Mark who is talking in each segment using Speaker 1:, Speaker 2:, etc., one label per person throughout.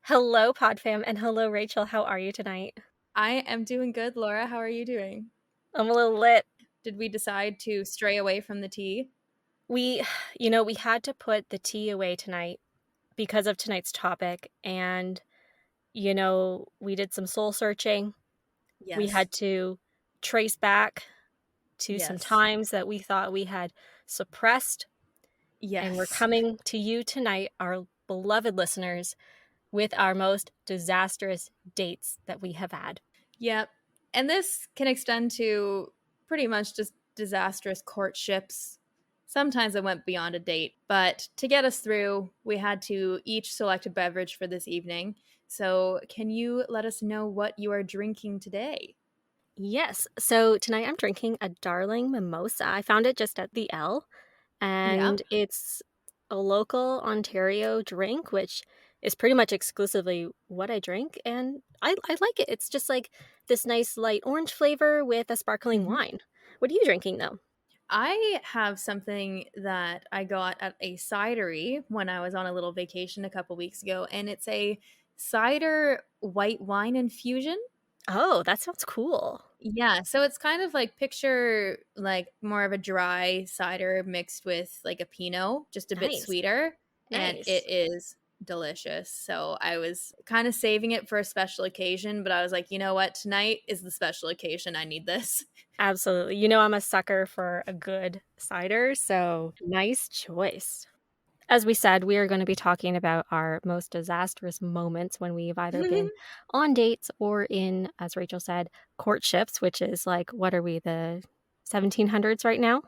Speaker 1: Hello, Podfam, and hello, Rachel. How are you tonight?
Speaker 2: I am doing good, Laura. How are you doing?
Speaker 1: I'm a little lit.
Speaker 2: Did we decide to stray away from the tea?
Speaker 1: We, we had to put the tea away tonight because of tonight's topic. And, we did some soul searching. We
Speaker 2: Yes.
Speaker 1: had to trace back to some
Speaker 2: Yes.
Speaker 1: times that we thought we had suppressed. And we're
Speaker 2: Yes.
Speaker 1: coming to you tonight, our beloved listeners, with our most disastrous dates that we have had.
Speaker 2: Yep. And this can extend to pretty much just disastrous courtships. Sometimes it went beyond a date, but to get us through, we had to each select a beverage for this evening. So, can you let us know what you are drinking today?
Speaker 1: Yes. So tonight I'm drinking a darling mimosa. I found it just at the L,
Speaker 2: Yeah.
Speaker 1: and it's a local Ontario drink, which is pretty much exclusively what I drink, and I like it. It's just like this nice light orange flavor with a sparkling
Speaker 2: Mhm.
Speaker 1: wine. What are you drinking though?
Speaker 2: I have something that I got at a cidery when I was on a little vacation a couple weeks ago, and it's a cider white wine infusion.
Speaker 1: Oh, that sounds cool.
Speaker 2: Yeah, so it's kind of like picture like more of a dry cider mixed with like a pinot, just a bit
Speaker 1: Nice.
Speaker 2: sweeter, and it
Speaker 1: Nice.
Speaker 2: is delicious. So I was kind of saving it for a special occasion, but I was like, you know what? Tonight is the special occasion. I need this.
Speaker 1: Absolutely. I'm a sucker for a good cider, so nice choice. As we said, we are going to be talking about our most disastrous moments when we've either been on dates or in, as Rachel said, courtships, which is like, what are we, the 1700s right now?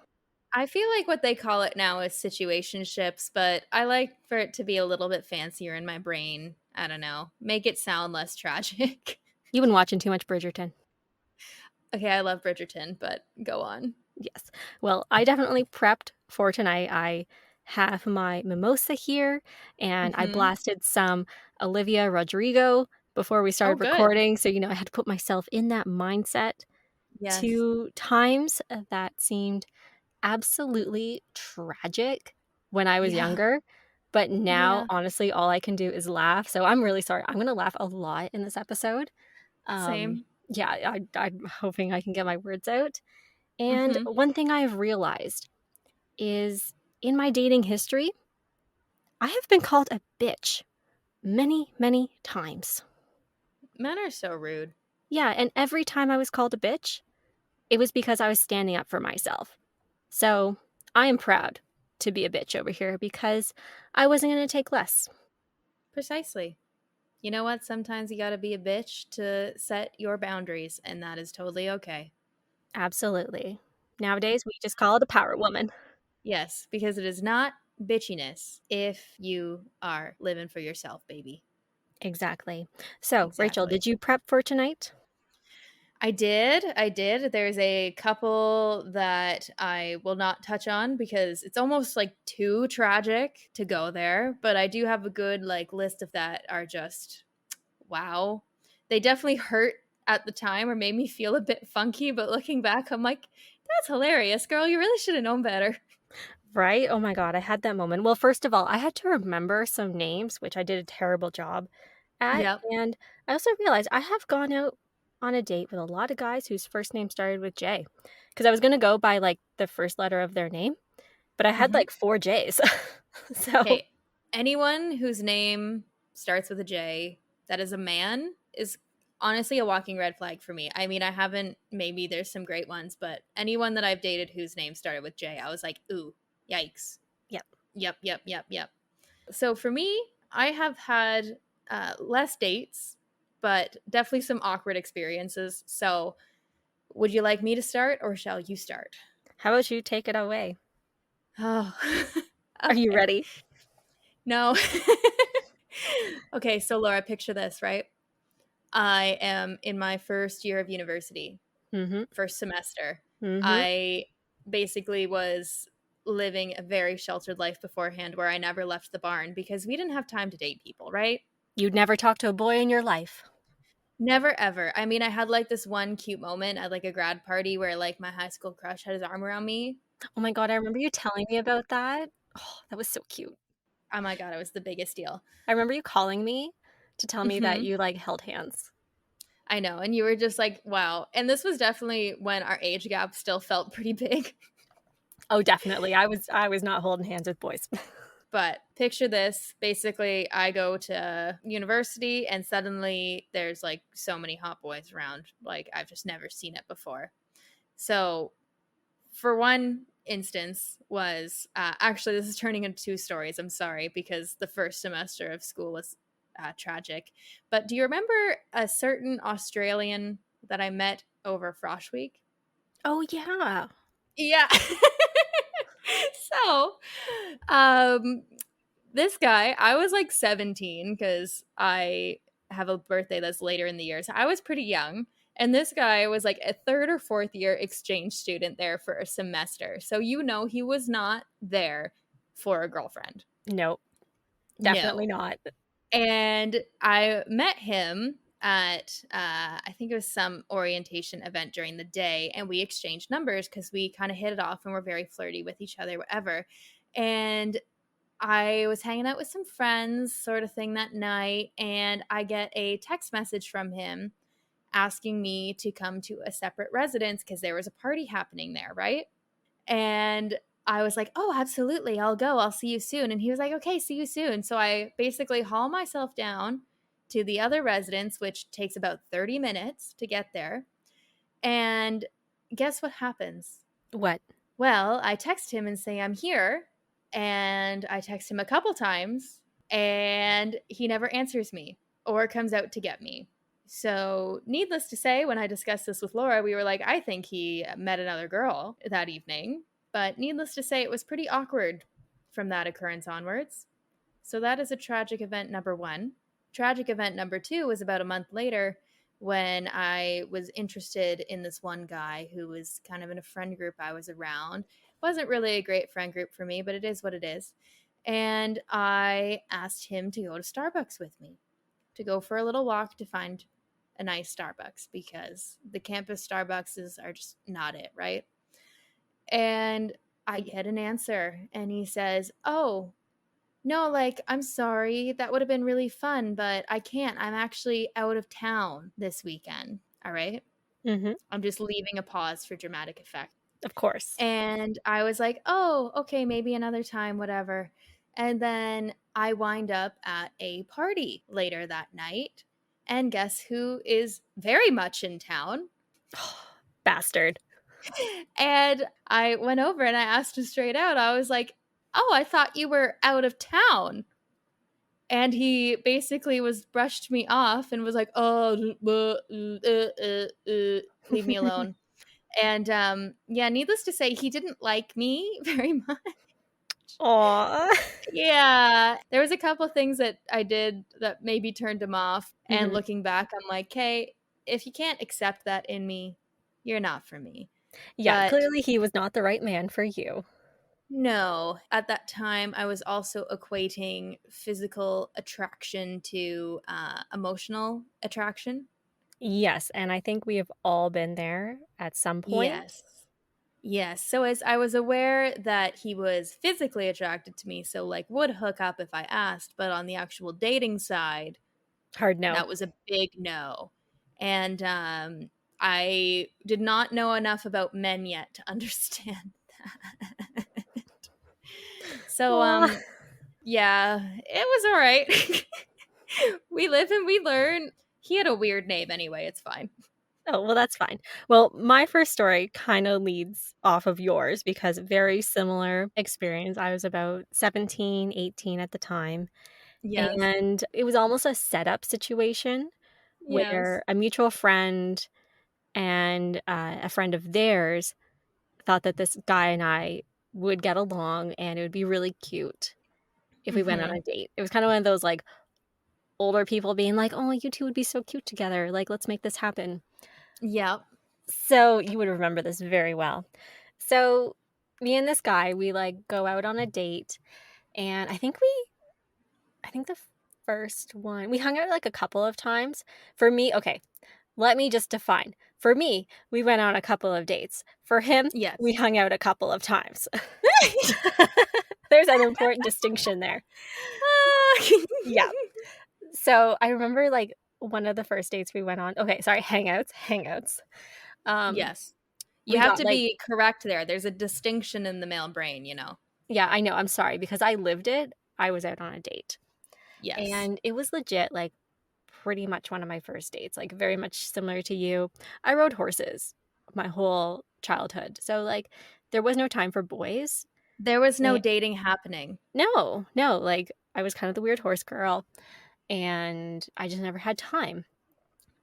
Speaker 2: I feel like what they call it now is situationships, but I like for it to be a little bit fancier in my brain. I don't know. Make it sound less tragic.
Speaker 1: You've been watching too much Bridgerton.
Speaker 2: Okay, I love Bridgerton, but go on.
Speaker 1: Yes. Well, I definitely prepped for tonight. I have my mimosa here, and I
Speaker 2: Mhm.
Speaker 1: blasted some Olivia Rodrigo before we
Speaker 2: Oh,
Speaker 1: started
Speaker 2: good.
Speaker 1: recording. So, I had to put myself in that mindset.
Speaker 2: Yes.
Speaker 1: To times that seemed absolutely tragic when I was
Speaker 2: Yeah.
Speaker 1: younger, but now,
Speaker 2: Yeah.
Speaker 1: honestly, all I can do is laugh, so I'm really sorry. I'm gonna laugh a lot in this episode. Um,
Speaker 2: Same.
Speaker 1: yeah, I'm hoping I can get my words out, and
Speaker 2: Mhm.
Speaker 1: one thing I have realized is in my dating history, I have been called a bitch many, many times.
Speaker 2: Men are so rude.
Speaker 1: Yeah, and every time I was called a bitch, it was because I was standing up for myself. So I am proud to be a bitch over here because I wasn't going to take less.
Speaker 2: Precisely. You know what? Sometimes you gotta be a bitch to set your boundaries, and that is totally okay.
Speaker 1: Absolutely. Nowadays, we just call it a power woman.
Speaker 2: Yes, because it is not bitchiness if you are living for yourself, baby.
Speaker 1: Exactly. So, Rachel,
Speaker 2: Exactly.
Speaker 1: did you prep for tonight?
Speaker 2: I did. I did. There's a couple that I will not touch on because it's almost like too tragic to go there, but I do have a good like list of that are just wow. They definitely hurt at the time or made me feel a bit funky, but looking back I'm like that's hilarious, girl. You really should have known better.
Speaker 1: Right? Oh my God, I had that moment. Well, first of all, I had to remember some names, which I did a terrible job at.
Speaker 2: Yep.
Speaker 1: And I also realized I have gone out on a date with a lot of guys whose first name started with J. Because I was going to go by like the first letter of their name, but I had
Speaker 2: Mhm.
Speaker 1: like four J's. So
Speaker 2: Hey, anyone whose name starts with a J that is a man is honestly a walking red flag for me. I mean, I haven't, maybe there's some great ones, but anyone that I've dated whose name started with J, I was like, ooh, yikes.
Speaker 1: yeah.
Speaker 2: Yep, yep, yep, yep. So for me, I have had less dates, but definitely some awkward experiences. So would you like me to start or shall you start?
Speaker 1: How about you take it away?
Speaker 2: Oh,
Speaker 1: Are you
Speaker 2: okay.
Speaker 1: ready?
Speaker 2: No. Okay, so Laura, picture this, right? I am in my first year of university,
Speaker 1: Mhm.
Speaker 2: first semester.
Speaker 1: Mhm.
Speaker 2: I basically was living a very sheltered life beforehand where I never left the barn because we didn't have time to date people, right?
Speaker 1: You'd never talk to a boy in your life.
Speaker 2: Never ever. I mean, I had like this one cute moment at like a grad party where like my high school crush had his arm around me.
Speaker 1: Oh my God, I remember you telling me about that. Oh, that was so cute.
Speaker 2: Oh my God, it was the biggest deal.
Speaker 1: I remember you calling me to tell me that
Speaker 2: Mhm.
Speaker 1: you, like, held hands.
Speaker 2: I know, and you were just like, "Wow." And this was definitely when our age gap still felt pretty big.
Speaker 1: Oh, definitely. I was not holding hands with boys.
Speaker 2: But picture this, basically, I go to university and suddenly there's, like, so many hot boys around, like, I've just never seen it before. So, for one instance was, actually, this is turning into 2 stories, I'm sorry, because the first semester of school was, tragic. But do you remember a certain Australian that I met over Frosh Week?
Speaker 1: Oh, yeah.
Speaker 2: Yeah. So, um, this guy, I was like 17 because I have a birthday that's later in the year. So I was pretty young. And this guy was like a third or fourth year exchange student there for a semester. So, he was not there for a girlfriend.
Speaker 1: Nope, definitely
Speaker 2: No.
Speaker 1: not.
Speaker 2: And I met him at I think it was some orientation event during the day, and we exchanged numbers because we kind of hit it off and were very flirty with each other, whatever. And I was hanging out with some friends, sort of thing, that night, and I get a text message from him asking me to come to a separate residence because there was a party happening there, right? And I was like, "Oh, absolutely. I'll go. I'll see you soon." And he was like, "Okay, see you soon." So I basically haul myself down to the other residence, which takes about 30 minutes to get there. And guess what happens?
Speaker 1: What?
Speaker 2: Well, I text him and say I'm here, and I text him a couple times, and he never answers me or comes out to get me. So, needless to say, when I discussed this with Laura, we were like, I think he met another girl that evening. But needless to say, it was pretty awkward from that occurrence onwards. So that is a tragic event number one. Tragic event number two was about a month later when I was interested in this one guy who was kind of in a friend group I was around. Wasn't really a great friend group for me, but it is what it is. And I asked him to go to Starbucks with me, to go for a little walk to find a nice Starbucks because the campus Starbucks are just not it, right? And I get an answer and he says, "Oh, no, like, I'm sorry. That would have been really fun, but I can't. I'm actually out of town this weekend." All right.
Speaker 1: Mhm.
Speaker 2: I'm just leaving a pause for dramatic effect.
Speaker 1: Of course.
Speaker 2: And I was like, "Oh, okay, maybe another time, whatever." And then I wind up at a party later that night. And guess who is very much in town?
Speaker 1: Bastard.
Speaker 2: And I went over and I asked him straight out. I was like, "Oh, I thought you were out of town." And he basically brushed me off and was like, "Oh, leave me alone." And yeah, needless to say, he didn't like me very much.
Speaker 1: Aw.
Speaker 2: Yeah, there was a couple things that I did that maybe turned him off. And
Speaker 1: Mhm.
Speaker 2: looking back, I'm like, "Hey, if you can't accept that in me, you're not for me."
Speaker 1: Yeah,
Speaker 2: But
Speaker 1: clearly he was not the right man for you.
Speaker 2: no, at that time, I was also equating physical attraction to emotional attraction.
Speaker 1: Yes, and I think we have all been there at some point.
Speaker 2: Yes. Yes. So as I was aware that he was physically attracted to me, so like would hook up if I asked, but on the actual dating side,
Speaker 1: Hard no.
Speaker 2: that was a big no. And I did not know enough about men yet to understand that. So
Speaker 1: Aw.
Speaker 2: yeah, it was all right. We live and we learn. He had a weird name anyway, it's fine.
Speaker 1: Oh, well, that's fine. Well, my first story kinda leads off of yours because very similar experience. I was about 17, 18 at the time,
Speaker 2: Yes.
Speaker 1: and it was almost a setup situation
Speaker 2: Yes.
Speaker 1: where a mutual friend and, a friend of theirs thought that this guy and I would get along, and it would be really cute if we went on
Speaker 2: Mhm.
Speaker 1: a date. It was kinda one of those, like, older people being like, "Oh, you 2 would be so cute together, like, let's make this happen."
Speaker 2: Yep.
Speaker 1: So, you would remember this very well. So, me and this guy, we, like, go out on a date, and I think the first one we hung out, like, a couple of times. For me okay, let me just define. For me, we went on a couple of dates. For him, we
Speaker 2: Yes.
Speaker 1: hung out a couple of times. There's an important distinction there.
Speaker 2: Ah.
Speaker 1: Yeah. So, I remember, like, one of the first dates we went on okay, sorry, hangouts. Um,
Speaker 2: Yes. You
Speaker 1: we
Speaker 2: have
Speaker 1: got,
Speaker 2: to
Speaker 1: like
Speaker 2: be correct there. There's a distinction in the male brain, you know?
Speaker 1: yeah, I know, I'm sorry, because I lived it, I was out on a date,
Speaker 2: Yes.
Speaker 1: and it was legit, like, pretty much one of my first dates, like, very much similar to you. I rode horses my whole childhood, so, like, there was no time for boys.
Speaker 2: There was no
Speaker 1: Eh
Speaker 2: dating happening.
Speaker 1: No, no, like, I was kind of the weird horse girl, and I just never had time.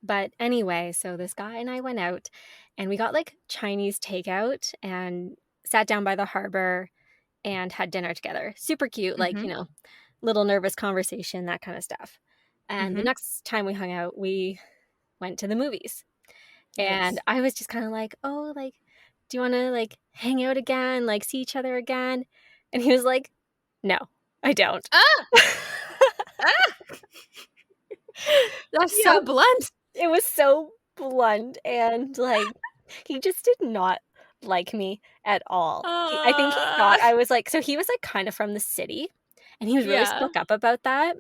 Speaker 1: But anyway, so this guy and I went out, and we got, like, Chinese takeout and sat down by the harbor and had dinner together. Super cute, like,
Speaker 2: Mhm.
Speaker 1: little nervous conversation, that kinda stuff. And the
Speaker 2: Mhm.
Speaker 1: next time we hung out, we went to the movies, and
Speaker 2: Nice.
Speaker 1: I was just kinda like, "Oh, like, do you wanna, like, hang out again, like, see each other again?" And he was like, "No, I don't."
Speaker 2: Ah! Ah! That's
Speaker 1: Yeah,
Speaker 2: so blunt.
Speaker 1: it was so blunt, and, like, he just did not like me at all. I think he thought
Speaker 2: Ah.
Speaker 1: I was, like so he was, like, kinda from the city, and he was really
Speaker 2: Yeah.
Speaker 1: stuck up about that,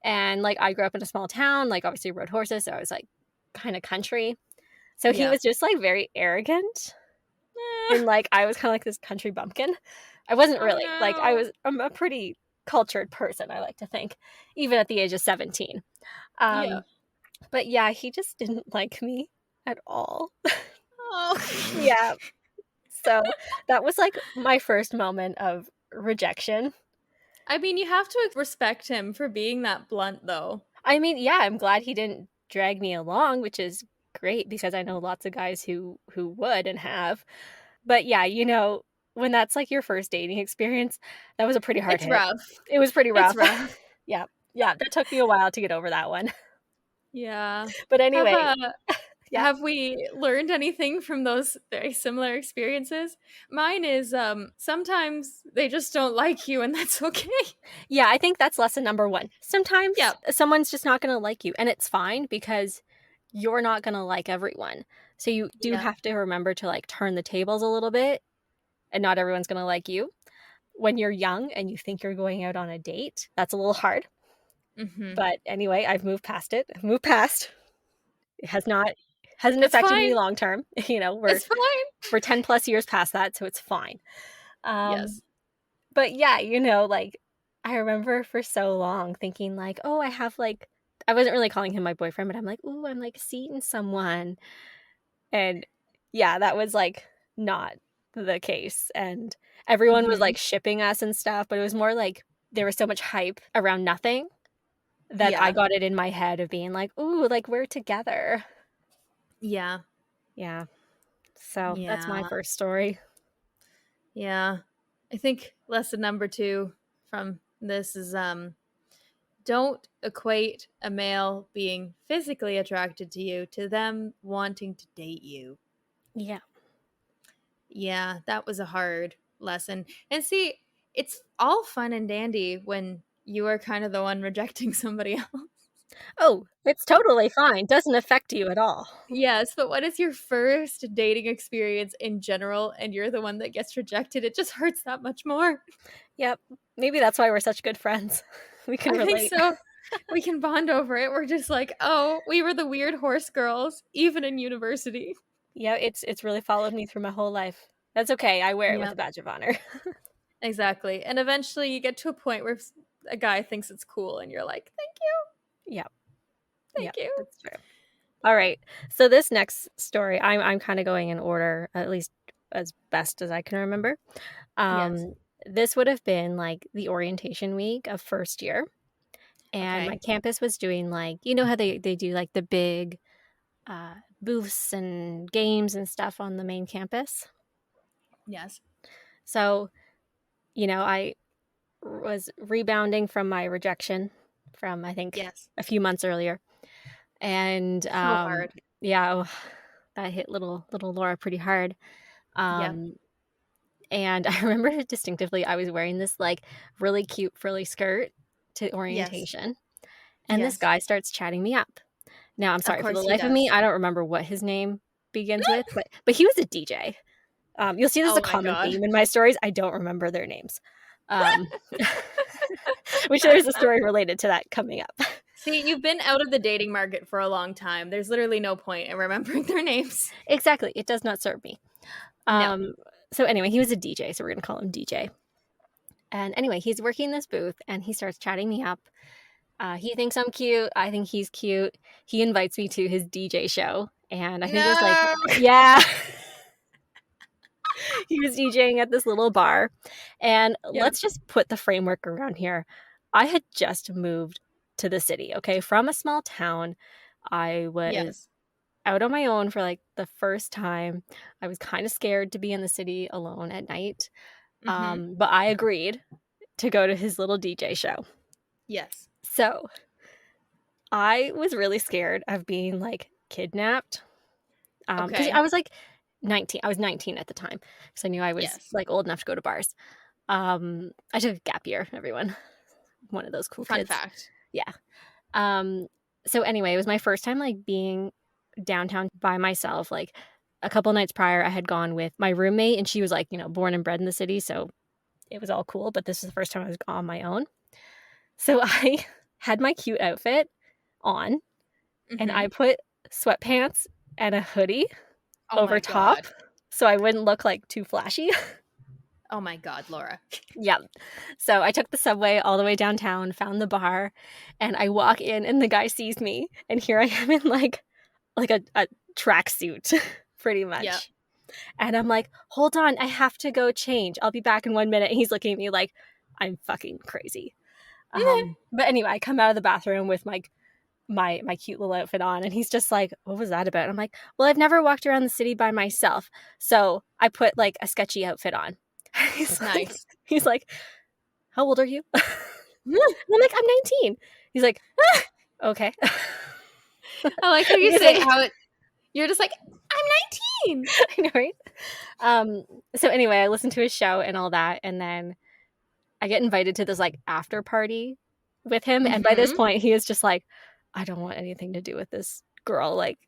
Speaker 1: and, like, I grew up in a small town, like, obviously rode horses, so I was, like, kinda country. So he
Speaker 2: Yeah.
Speaker 1: was just, like, very arrogant,
Speaker 2: Ah.
Speaker 1: and, like, I was kinda like this country bumpkin. I wasn't
Speaker 2: Oh,
Speaker 1: really, like,
Speaker 2: no.
Speaker 1: I'm a pretty cultured person, I like to think, even at the age of 17.
Speaker 2: Yeah.
Speaker 1: Um, but yeah, he just didn't like me at all.
Speaker 2: Oh.
Speaker 1: Yeah, so that was, like, my first moment of rejection.
Speaker 2: I mean, you have to respect him for being that blunt, though.
Speaker 1: I mean, yeah, I'm glad he didn't drag me along, which is great because I know lots of guys who would and have. But yeah, when that's, like, your first dating experience, that was a pretty hard
Speaker 2: It's
Speaker 1: hit.
Speaker 2: rough.
Speaker 1: It was pretty
Speaker 2: It's
Speaker 1: rough.
Speaker 2: rough.
Speaker 1: Yeah, yeah, that took me a while to get over that one.
Speaker 2: Yeah.
Speaker 1: But
Speaker 2: Have,
Speaker 1: anyway,
Speaker 2: uh
Speaker 1: yeah.
Speaker 2: have we learned anything from those very similar experiences? Mine is, sometimes they just don't like you, and that's okay.
Speaker 1: Yeah, I think that's lesson number 1. Sometimes
Speaker 2: Yeah.
Speaker 1: someone's just not gonna like you, and it's fine because you're not gonna like everyone. So you do
Speaker 2: Yeah.
Speaker 1: have to remember to, like, turn the tables a little bit, and not everyone's gonna like you. When you're young and you think you're going out on a date, that's a little hard.
Speaker 2: Mhm.
Speaker 1: But anyway, I've moved past it. I've moved past. It hasn't
Speaker 2: It's
Speaker 1: affected me
Speaker 2: fine.
Speaker 1: long term.
Speaker 2: It's fine.
Speaker 1: We're 10 plus years past that, so it's fine. Um,
Speaker 2: Yes.
Speaker 1: but yeah, like, I remember for so long thinking like, "Oh, I have, like" I wasn't really calling him my boyfriend, but I'm like, "Ooh, I'm, like, seeing someone." And yeah, that was, like, not the case, and everyone was, like,
Speaker 2: Mhm.
Speaker 1: shipping us and stuff, but it was more like there was so much hype around nothing that I
Speaker 2: Yeah.
Speaker 1: got it in my head of being like, "Ooh, like, we're together."
Speaker 2: Yeah.
Speaker 1: Yeah. So, that's my
Speaker 2: Yeah.
Speaker 1: first story.
Speaker 2: Yeah. I think lesson number 2 from this is, don't equate a male being physically attracted to you to them wanting to date you.
Speaker 1: Yeah.
Speaker 2: Yeah, that was a hard lesson. And see, it's all fun and dandy when you are kind of the one rejecting somebody else.
Speaker 1: Oh, it's totally fine, doesn't affect you at all.
Speaker 2: Yes, but what is your first dating experience in general and you're the one that gets rejected? It just hurts that much more.
Speaker 1: Yep. Maybe that's why we're such good friends. We can
Speaker 2: I think
Speaker 1: relate.
Speaker 2: so. We can bond over it. We're just like, oh, we were the weird horse girls, even in university.
Speaker 1: Yeah, it's really followed me through my whole life. That's okay, I wear it with
Speaker 2: Yeah,
Speaker 1: a badge of honor.
Speaker 2: exactly. And eventually you get to a point where a guy thinks it's cool and you're like, thank you,
Speaker 1: Yep,
Speaker 2: thank
Speaker 1: yep,
Speaker 2: you.
Speaker 1: that's true. Alright, so this next story, I'm kinda going in order, at least as best as I can remember.
Speaker 2: Yes.
Speaker 1: Um, this would have been, like, the orientation week of first year, and my
Speaker 2: Okay.
Speaker 1: campus was doing, like how they do, like, the big, booths and games and stuff on the main campus?
Speaker 2: Yes.
Speaker 1: So, I was rebounding from my rejection from, I think,
Speaker 2: Yes.
Speaker 1: a few months earlier, and,
Speaker 2: So hard.
Speaker 1: yeah, that hit little Laura pretty hard,
Speaker 2: Yeah.
Speaker 1: um, and I remember distinctively I was wearing this, like, really cute frilly skirt to
Speaker 2: Yes.
Speaker 1: orientation, and this
Speaker 2: Yes.
Speaker 1: guy starts chatting me up. Now, I'm
Speaker 2: Of
Speaker 1: sorry, for the
Speaker 2: course he
Speaker 1: life of me,
Speaker 2: does.
Speaker 1: I don't remember what his name begins with, but he was a DJ. You'll see there's a
Speaker 2: Oh my
Speaker 1: common
Speaker 2: god.
Speaker 1: theme in my stories, I don't remember their names. Um, which there's a story related to that coming up.
Speaker 2: See, you've been out of the dating market for a long time. There's literally no point in remembering their names.
Speaker 1: Exactly. It does not serve me.
Speaker 2: No.
Speaker 1: So anyway, he was a DJ, so we're going to call him DJ. And anyway, he's working this booth and he starts chatting me up. He thinks I'm cute. I think he's cute. He invites me to his DJ show. And I think it was like,
Speaker 2: No.
Speaker 1: yeah, he was DJing at this little bar. And
Speaker 2: Yeah.
Speaker 1: let's just put the framework around here. I had just moved to the city, okay, from a small town. I was
Speaker 2: Yes.
Speaker 1: out on my own for like the first time. I was kind of scared to be in the city alone at night.
Speaker 2: Mm-hmm.
Speaker 1: But I agreed to go to his little DJ show.
Speaker 2: Yes.
Speaker 1: So I was really scared of being like kidnapped. Because I
Speaker 2: Okay.
Speaker 1: was like 19. I was 19 at the time. Because I knew I was
Speaker 2: Yes.
Speaker 1: like old enough to go to bars. I took a gap year, everyone. One of those cool
Speaker 2: Fun
Speaker 1: kids.
Speaker 2: fact.
Speaker 1: Yeah. So anyway, it was my first time like being downtown by myself. Like a couple nights prior, I had gone with my roommate, and she was like, born and bred in the city, so it was all cool. But this is the first time I was on my own. So I had my cute outfit on, and
Speaker 2: Mm-hmm.
Speaker 1: I put sweatpants and a hoodie
Speaker 2: Oh
Speaker 1: over
Speaker 2: my
Speaker 1: top,
Speaker 2: God.
Speaker 1: so I wouldn't look like too flashy.
Speaker 2: Oh my God, Laura.
Speaker 1: Yeah. So I took the subway all the way downtown, found the bar, and I walk in, and the guy sees me, and here I am in like a tracksuit, pretty
Speaker 2: Yep.
Speaker 1: much. And I'm like, hold on, I have to go change. I'll be back in 1 minute. And he's looking at me like I'm fucking crazy. But anyway, I come out of the bathroom with my cute little outfit on, and he's just like, what was that about? And I'm like, well, I've never walked around the city by myself, so I put like a sketchy outfit on. he's like,
Speaker 2: Nice.
Speaker 1: he's like, how old are you? And I'm like, I'm 19. He's like, okay.
Speaker 2: I like how you
Speaker 1: Because
Speaker 2: say how it. You're just like, I'm 19.
Speaker 1: I know, right? So anyway, I listened to his show and all that, and then I get invited to this like after party with him, and by this
Speaker 2: Mm-hmm.
Speaker 1: point, he is just like, I don't want anything to do with this girl. Like,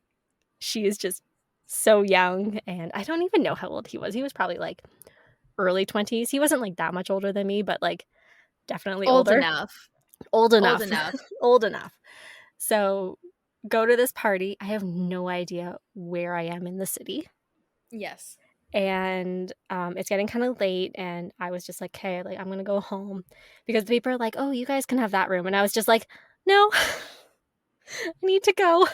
Speaker 1: she is just so young, and I don't even know how old he was. He was probably like early 20s. He wasn't like that much older than me, but like definitely
Speaker 2: Old
Speaker 1: older.
Speaker 2: enough.
Speaker 1: Old
Speaker 2: Old
Speaker 1: enough.
Speaker 2: enough.
Speaker 1: Old enough. So go to this party. I have no idea where I am in the city.
Speaker 2: Yes.
Speaker 1: And it's getting kind of late, and I was just like, okay, like I'm gonna go home, because people are like, oh, you guys can have that room, and I was just like, no, I need to go.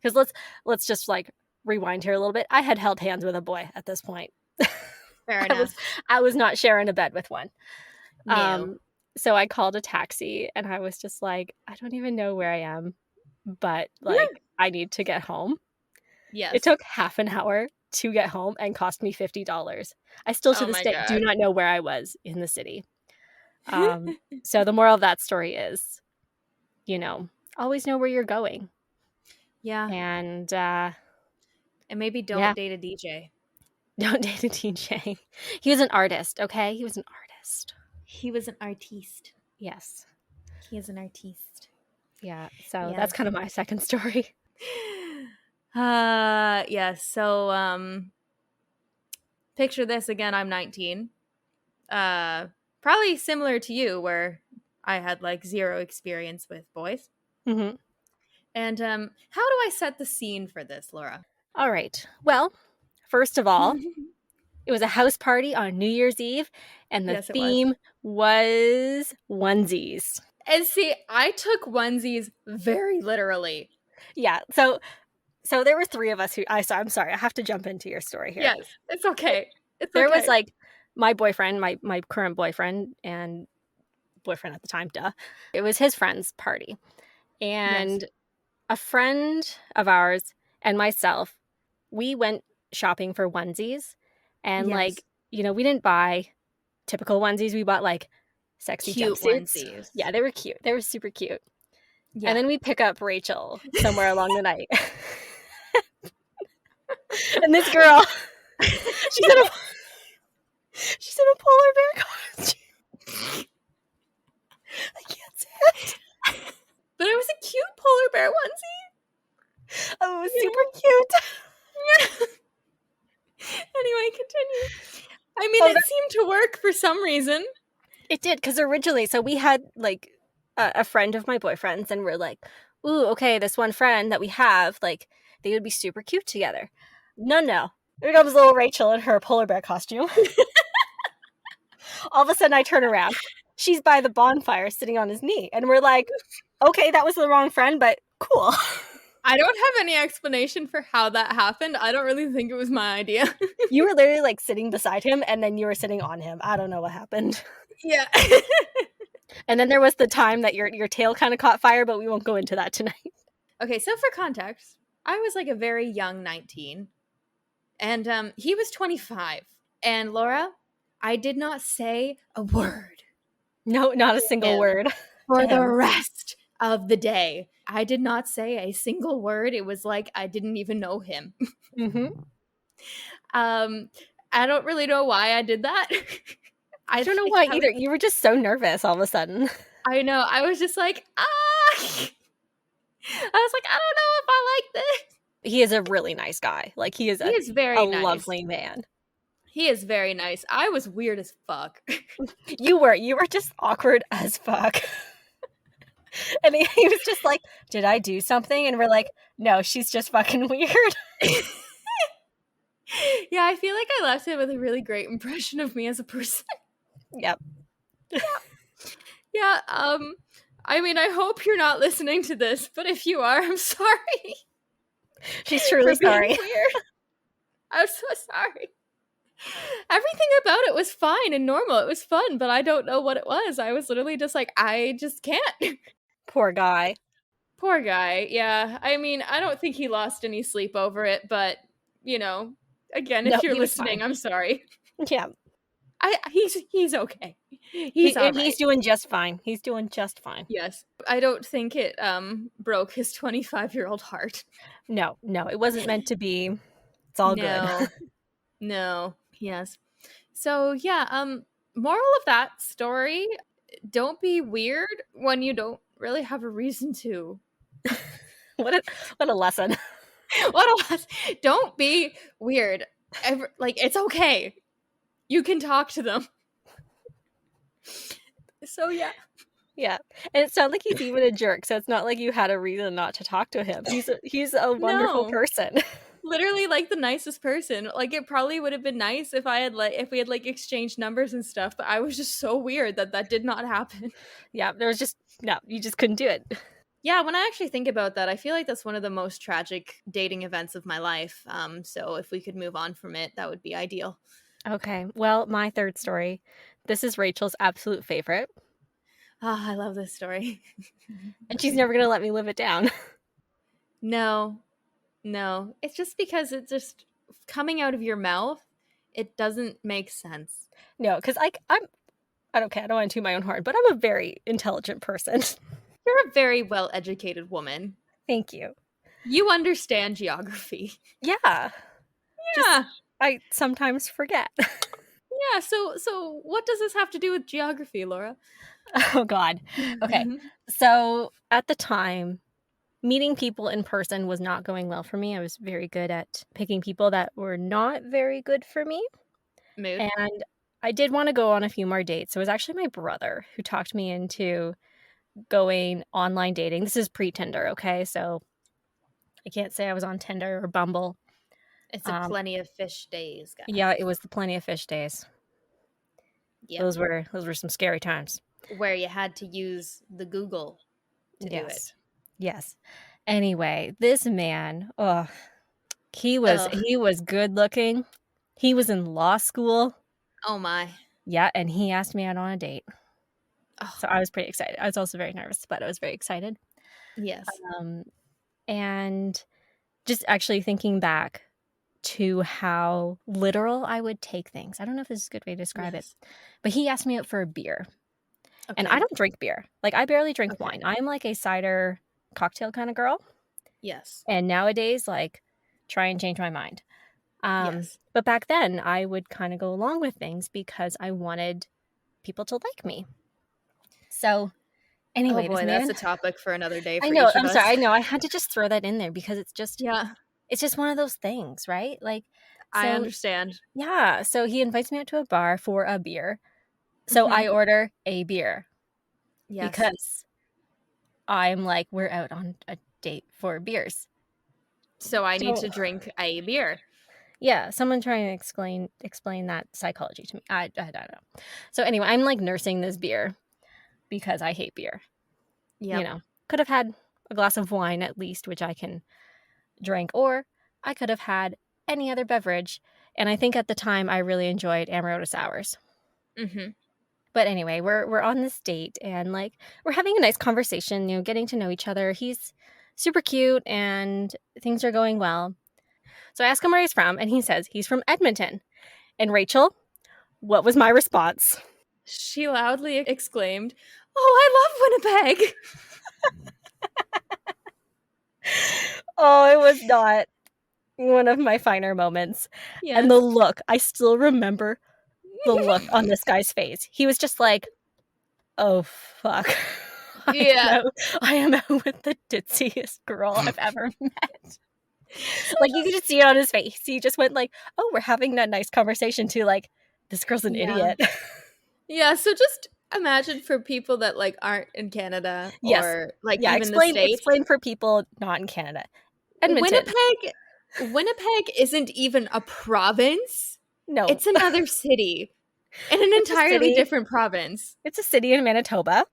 Speaker 1: Because let's just like rewind here a little bit. I had held hands with a boy at this point.
Speaker 2: Fair
Speaker 1: I was
Speaker 2: enough.
Speaker 1: I was not sharing a bed with one.
Speaker 2: No.
Speaker 1: So I called a taxi, and I was just like, I don't even know where I am, but like I need to get home. It
Speaker 2: Yes.
Speaker 1: took half an hour to get home and cost me $50. I still to
Speaker 2: Oh
Speaker 1: this
Speaker 2: my
Speaker 1: day do
Speaker 2: God.
Speaker 1: not know where I was in the city. So the moral of that story is, always know where you're going.
Speaker 2: Yeah.
Speaker 1: And
Speaker 2: And maybe don't
Speaker 1: yeah,
Speaker 2: date a DJ.
Speaker 1: don't date a DJ. He was an artist, okay? He was an artist.
Speaker 2: He was an artiste.
Speaker 1: Yes.
Speaker 2: He is an artiste.
Speaker 1: Yeah. So that's
Speaker 2: Yes.
Speaker 1: kind of my second story.
Speaker 2: Yes. So picture this again, I'm 19. Probably similar to you, where I had like zero experience with boys.
Speaker 1: Mm-hmm.
Speaker 2: And how do I set the scene for this, Laura?
Speaker 1: All right. Well, first of all, it was a house party on New Year's Eve, and the
Speaker 2: Yes, it was.
Speaker 1: theme was onesies.
Speaker 2: And see, I took onesies very literally.
Speaker 1: Yeah. So there were three of us who I'm sorry, I have to jump into your story here.
Speaker 2: Yes, it's okay. It's
Speaker 1: There
Speaker 2: okay.
Speaker 1: was like my boyfriend, my current boyfriend, and boyfriend at the time, duh. It was his friend's party. And
Speaker 2: Yes.
Speaker 1: a friend of ours and myself, we went shopping for onesies. And
Speaker 2: Yes.
Speaker 1: we didn't buy typical onesies. We bought like sexy
Speaker 2: Cute
Speaker 1: jumpsuits.
Speaker 2: onesies.
Speaker 1: Yeah, they were cute. They were super cute.
Speaker 2: Yeah.
Speaker 1: And then we pick up Rachel somewhere along the night. And this girl, she's in a polar bear costume. I can't say it.
Speaker 2: But it was a cute polar bear onesie.
Speaker 1: Oh, it was super cute.
Speaker 2: Anyway, continue. I mean,
Speaker 1: Oh,
Speaker 2: it seemed to work for some reason.
Speaker 1: it did, because originally, so we had like a friend of my boyfriend's, and we're like, ooh, okay, this one friend that we have, like, they would be super cute together. No. Here comes little Rachel in her polar bear costume. All of a sudden, I turn around. She's by the bonfire sitting on his knee. And we're like, okay, that was the wrong friend, but cool.
Speaker 2: I don't have any explanation for how that happened. I don't really think it was my idea.
Speaker 1: You were literally like sitting beside him, and then you were sitting on him. I don't know what happened.
Speaker 2: Yeah.
Speaker 1: And then there was the time that your tail kind of caught fire, but we won't go into that tonight.
Speaker 2: Okay, so for context, I was like a very young 19, and he was 25. And Laura, I did not say a word
Speaker 1: No, not a single
Speaker 2: him
Speaker 1: word.
Speaker 2: for the rest of the day. I did not say a single word. It was like I didn't even know him.
Speaker 1: Mm-hmm.
Speaker 2: I don't really know why I did that.
Speaker 1: I don't know why either. You were just so nervous all of a sudden.
Speaker 2: I know. I was just like, I was like, I don't know if I like this.
Speaker 1: He is a really nice guy. Like, he is
Speaker 2: very
Speaker 1: a
Speaker 2: nice.
Speaker 1: lovely man.
Speaker 2: He is very nice. I was weird as fuck.
Speaker 1: You were just awkward as fuck. And he was just like, did I do something? And we're like, no, she's just fucking weird.
Speaker 2: Yeah, I feel like I left him with a really great impression of me as a person.
Speaker 1: Yep.
Speaker 2: Yeah, I mean, I hope you're not listening to this, but if you are, I'm sorry.
Speaker 1: She's truly sorry.
Speaker 2: Weird. I'm so sorry. Everything about it was fine and normal. It was fun, but I don't know what it was. I was literally just like, I just can't.
Speaker 1: Poor guy.
Speaker 2: Poor guy. Yeah. I mean, I don't think he lost any sleep over it, but you know, again, if you're listening, I'm sorry.
Speaker 1: Yeah.
Speaker 2: He's okay. He's all right.
Speaker 1: He's doing just fine. He's doing just fine.
Speaker 2: Yes. I don't think it broke his 25-year-old heart.
Speaker 1: No, it wasn't meant to be. It's all good.
Speaker 2: No. Yes. So yeah, moral of that story, don't be weird when you don't really have a reason to.
Speaker 1: What a lesson.
Speaker 2: Don't be weird. Like, it's okay. You can talk to them. So yeah.
Speaker 1: Yeah. And it sounds like he's even a jerk, so it's not like you had a reason not to talk to him. He's a wonderful person.
Speaker 2: Literally like the nicest person. Like, it probably would have been nice if we had like exchanged numbers and stuff, but I was just so weird that did not happen.
Speaker 1: Yeah, there was just no, you just couldn't do it.
Speaker 2: Yeah, when I actually think about that, I feel like that's one of the most tragic dating events of my life. So if we could move on from it, that would be ideal.
Speaker 1: Okay. Well, my third story. This is Rachel's absolute favorite.
Speaker 2: I love this story.
Speaker 1: And she's never going to let me live it down.
Speaker 2: No. It's just because it's just coming out of your mouth, it doesn't make sense.
Speaker 1: No, because I'm okay, I don't want to toot my own horn, but I'm a very intelligent person.
Speaker 2: You're a very well-educated woman.
Speaker 1: Thank you.
Speaker 2: You understand geography.
Speaker 1: Yeah.
Speaker 2: Just,
Speaker 1: I sometimes forget.
Speaker 2: Yeah, so what does this have to do with geography, Laura?
Speaker 1: Oh, God. Okay. So at the time, meeting people in person was not going well for me. I was very good at picking people that were not very good for me.
Speaker 2: Mood.
Speaker 1: And I did want to go on a few more dates. So it was actually my brother who talked me into going online dating. This is pre-Tinder, okay? So I can't say I was on Tinder or Bumble.
Speaker 2: It's a plenty of fish days, guys.
Speaker 1: Yeah, it was the plenty of fish days. Yeah. Those were some scary times.
Speaker 2: Where you had to use the Google to do it.
Speaker 1: Yes. Anyway, this man, he was good looking. He was in law school.
Speaker 2: Oh my.
Speaker 1: Yeah, and he asked me out on a date.
Speaker 2: Oh.
Speaker 1: So I was pretty excited. I was also very nervous, but I was very excited.
Speaker 2: Yes.
Speaker 1: And just actually thinking back to how literal I would take things. I don't know if this is a good way to describe it, but he asked me out for a beer. Okay. And I don't drink beer. Like, I barely drink wine. I'm like a cider cocktail kind of girl.
Speaker 2: Yes.
Speaker 1: And nowadays, like, try and change my mind. But back then, I would kind of go along with things because I wanted people to like me. So anyway,
Speaker 2: that's a topic for another day.
Speaker 1: I know. I'm sorry. I know. I had to just throw that in there because it's just it's just one of those things, right? Like, so,
Speaker 2: I understand.
Speaker 1: Yeah. So he invites me out to a bar for a beer. So I order a beer. Yes. Because I'm like, we're out on a date for beers.
Speaker 2: So I need
Speaker 1: So
Speaker 2: to drink a beer.
Speaker 1: yeah, someone trying to explain that psychology to me. I don't know. So anyway, I'm like nursing this beer because I hate beer. You
Speaker 2: Yep.
Speaker 1: know, could have had a glass of wine at least, which I can drink, or I could have had any other beverage. And I think at the time I really enjoyed Amaretto sours.
Speaker 2: Mm-hmm.
Speaker 1: But anyway, we're on this date and like we're having a nice conversation, getting to know each other. He's super cute and things are going well. So I ask him where he's from, and he says he's from Edmonton. And Rachel, what was my response?
Speaker 2: She loudly exclaimed, "Oh, I love Winnipeg!"
Speaker 1: Oh, it was not one of my finer moments. And the
Speaker 2: Yes.
Speaker 1: look, I still remember the look on this guy's face. He was just like, oh, fuck.
Speaker 2: Yeah.
Speaker 1: I am out with the ditziest girl I've ever met.
Speaker 2: So
Speaker 1: Like, you could
Speaker 2: just
Speaker 1: just see it on his face. He just went like, oh, we're having that nice conversation too. Like, this girl's an
Speaker 2: yeah.
Speaker 1: idiot.
Speaker 2: Yeah, so just imagine for people that like aren't in Canada
Speaker 1: Yes.
Speaker 2: or like
Speaker 1: Yeah,
Speaker 2: even the States,
Speaker 1: explain for people not in Canada. Edmonton.
Speaker 2: Winnipeg isn't even a province.
Speaker 1: No,
Speaker 2: It's another city in an
Speaker 1: it's a
Speaker 2: entirely
Speaker 1: city.
Speaker 2: different province.
Speaker 1: It's a city in Manitoba.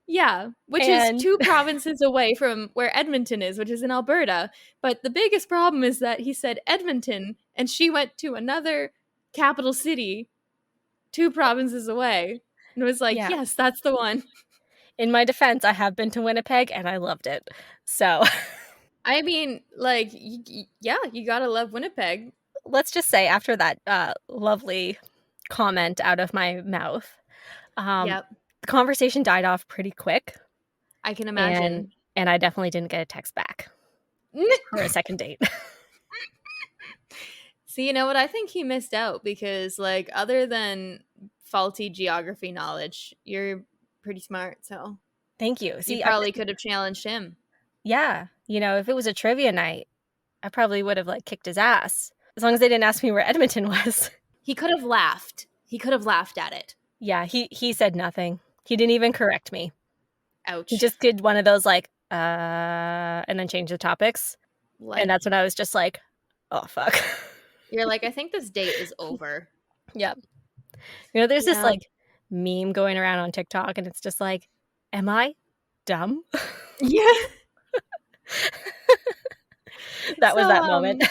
Speaker 2: Yeah, which is
Speaker 1: And
Speaker 2: 2 provinces away from where Edmonton is, which is in Alberta. But the biggest problem is that he said Edmonton and she went to another capital city 2 provinces away and was like,
Speaker 1: yeah,
Speaker 2: "Yes, that's the one."
Speaker 1: in my defense, I have been to Winnipeg and I loved it. So
Speaker 2: I mean, like, yeah, you gotta love Winnipeg.
Speaker 1: let's just say after that lovely comment out of my mouth,
Speaker 2: Yep,
Speaker 1: the conversation died off pretty quick,
Speaker 2: I can
Speaker 1: and
Speaker 2: imagine.
Speaker 1: I definitely didn't get a text back for a second date.
Speaker 2: See, you know what? I think he missed out because, like, other than faulty geography knowledge, you're pretty smart. So
Speaker 1: Thank you.
Speaker 2: you
Speaker 1: See,
Speaker 2: probably could have challenged him.
Speaker 1: yeah, if it was a trivia night, I probably would have like kicked his ass as long as they didn't ask me where Edmonton was.
Speaker 2: He could have laughed. He could have laughed at it.
Speaker 1: Yeah, he said nothing. He didn't even correct me. He
Speaker 2: Ouch.
Speaker 1: just did one of those like and then change the topics. And
Speaker 2: Like,
Speaker 1: that's when I was just like, oh fuck.
Speaker 2: you're like, I think this date is over.
Speaker 1: Yeah. There's this
Speaker 2: Yeah.
Speaker 1: like meme going around on TikTok and it's just like, am I dumb?
Speaker 2: Yeah.
Speaker 1: That was
Speaker 2: So,
Speaker 1: that moment.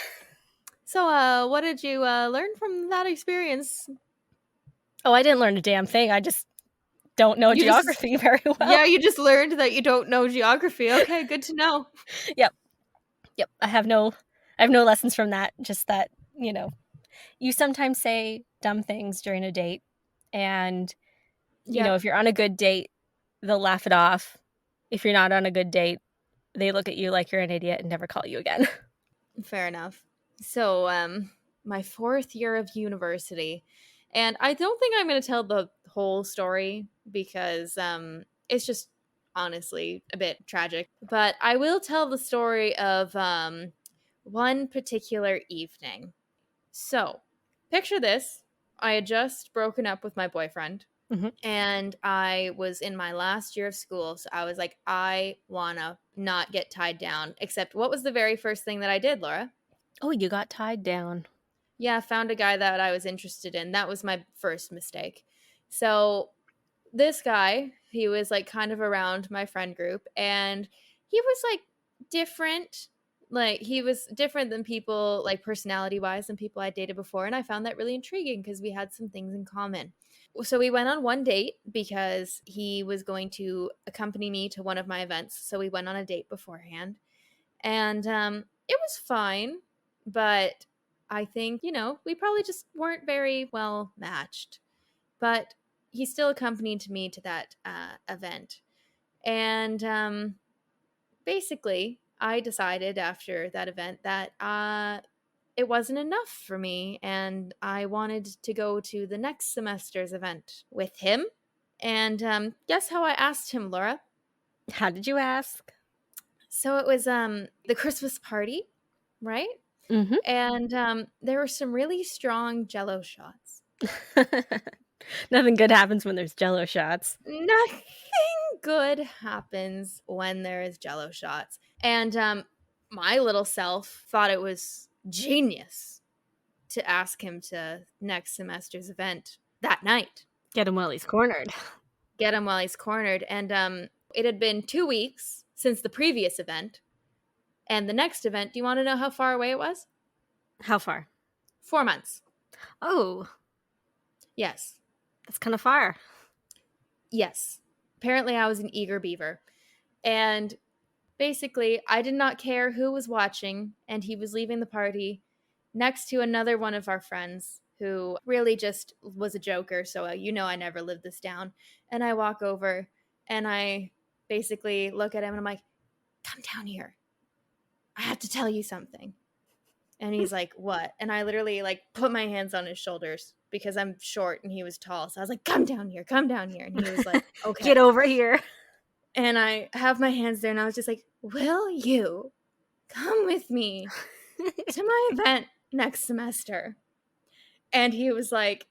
Speaker 2: what did you learn from that experience?
Speaker 1: Oh, I didn't learn a damn thing. I just don't know
Speaker 2: You just,
Speaker 1: geography very well.
Speaker 2: yeah, you just learned that you don't know geography. Okay, good to know.
Speaker 1: Yep. I have no lessons from that. Just that, you sometimes say dumb things during a date and
Speaker 2: Yeah,
Speaker 1: if you're on a good date, they'll laugh it off. If you're not on a good date, they look at you like you're an idiot and never call you again.
Speaker 2: fair enough. So, my 4th year of university, and I don't think I'm going to tell the whole story because it's just honestly a bit tragic. But I will tell the story of one particular evening. So, picture this. I had just broken up with my boyfriend
Speaker 1: Mhm.
Speaker 2: and I was in my last year of school. So I was like, I want to not get tied down. Except, what was the very first thing that I did, Laura?
Speaker 1: Oh, you got tied down.
Speaker 2: Yeah, found a guy that I was interested in. That was my first mistake. So this guy, he was like kind of around my friend group and he was like different. Like he was different than people like personality wise than people I dated before. And I found that really intriguing because we had some things in common. So we went on one date because he was going to accompany me to one of my events. So we went on a date beforehand. And it was fine, but I think, we probably just weren't very well matched. But he still accompanied me to that event. And basically, I decided after that event that it wasn't enough for me. And I wanted to go to the next semester's event with him. And guess how I asked him, Laura?
Speaker 1: How did you ask?
Speaker 2: So it was the Christmas party, right?
Speaker 1: Mhm.
Speaker 2: And there were some really strong jello shots.
Speaker 1: Nothing good happens when there's jello shots.
Speaker 2: Nothing good happens when there is jello shots. And my little self thought it was genius to ask him to next semester's event that night.
Speaker 1: Get him while he's cornered.
Speaker 2: Get him while he's cornered. And it had been 2 weeks since the previous event. And the next event, do you want to know how far away it was?
Speaker 1: How far?
Speaker 2: 4 months.
Speaker 1: Oh,
Speaker 2: Yes.
Speaker 1: that's kind of far.
Speaker 2: Yes. Apparently, I was an eager beaver. And basically, I did not care who was watching, and he was leaving the party next to another one of our friends who really just was a joker. So, I never lived this down. And I walk over and I basically look at him and I'm like, come down here. I have to tell you something. And he's like, what? And I literally like put my hands on his shoulders because I'm short and he was tall. So I was like, come down here, come down here. And he was like, okay.
Speaker 1: Get over here.
Speaker 2: And I have my hands there and I was just like, will you come with me to my event next semester? And he was like,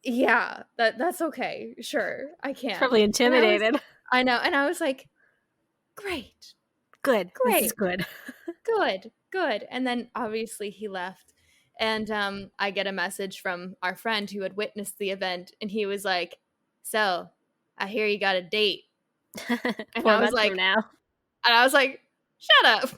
Speaker 2: yeah, that's okay. Sure, I can.
Speaker 1: Probably intimidated.
Speaker 2: I know. And I was like, great.
Speaker 1: Good.
Speaker 2: Great.
Speaker 1: This is good.
Speaker 2: Good. And then obviously he left. And I get a message from our friend who had witnessed the event. And he was like, so I hear you got a date. And
Speaker 1: 4
Speaker 2: I was
Speaker 1: months
Speaker 2: like,
Speaker 1: from now.
Speaker 2: and I was like, shut up.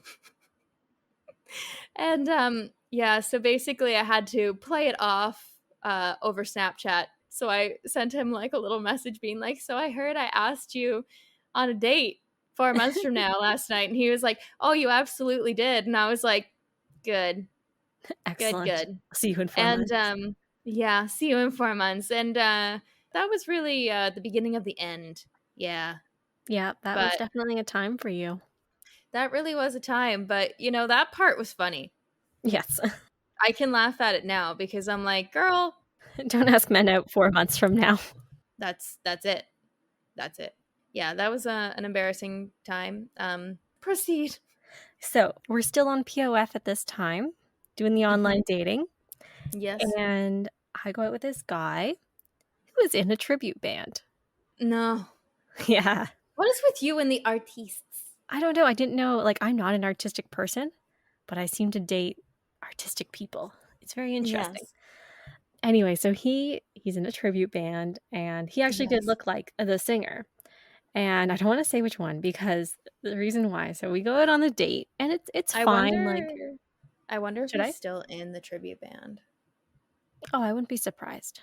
Speaker 2: And yeah, so basically I had to play it off over Snapchat. So I sent him like a little message being like, so I heard I asked you on a date 4 months from now last night. And he was like, oh, you absolutely did. And I was like, good.
Speaker 1: Excellent.
Speaker 2: Good.
Speaker 1: See you in 4 months.
Speaker 2: And yeah, see you in 4 months. And that was really the beginning of the end. Yeah.
Speaker 1: Yeah, that was definitely a time for you.
Speaker 2: That really was a time. But, that part was funny.
Speaker 1: Yes.
Speaker 2: I can laugh at it now because I'm like, girl.
Speaker 1: Don't ask men out 4 months from now.
Speaker 2: That's it. That's it. Yeah, that was an embarrassing time. Proceed.
Speaker 1: So we're still on POF at this time, doing the online dating.
Speaker 2: Yes.
Speaker 1: And I go out with this guy who is in a tribute band.
Speaker 2: No.
Speaker 1: Yeah.
Speaker 2: What is with you and the artistes?
Speaker 1: I don't know. I didn't know. Like, I'm not an artistic person, but I seem to date artistic people. It's very interesting.
Speaker 2: Yes.
Speaker 1: Anyway, so he's in a tribute band, and he actually did look like the singer. And I don't want to say which one because the reason why. So we go out on the date, and it's fine.
Speaker 2: I wonder if he's still in the tribute band.
Speaker 1: Oh, I wouldn't be surprised.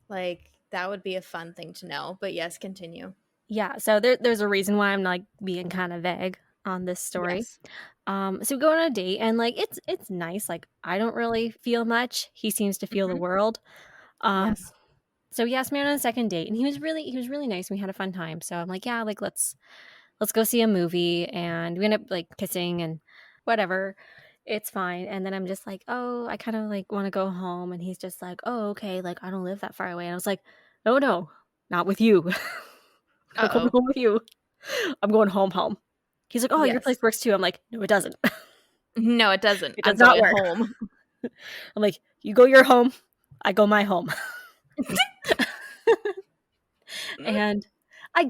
Speaker 2: Like, that would be a fun thing to know. But yes, continue.
Speaker 1: Yeah, so there's a reason why I'm like being kind of vague on this story.
Speaker 2: Yes.
Speaker 1: So we go on a date, and like it's nice. Like, I don't really feel much. He seems to feel the world.
Speaker 2: Yes.
Speaker 1: So he asked me on a second date, and he was really nice. We had a fun time. So I'm like, yeah, like let's go see a movie, and we end up like kissing and whatever. It's fine. And then I'm just like, oh, I kind of like want to go home, and he's just like, oh, okay, like I don't live that far away. And I was like, no, not with you. I'm going home with you. I'm going home. He's like, oh, your place works too. I'm like, no, it doesn't.
Speaker 2: No, it doesn't.
Speaker 1: It does not work. Home. I'm like, you go your home, I go my home. And I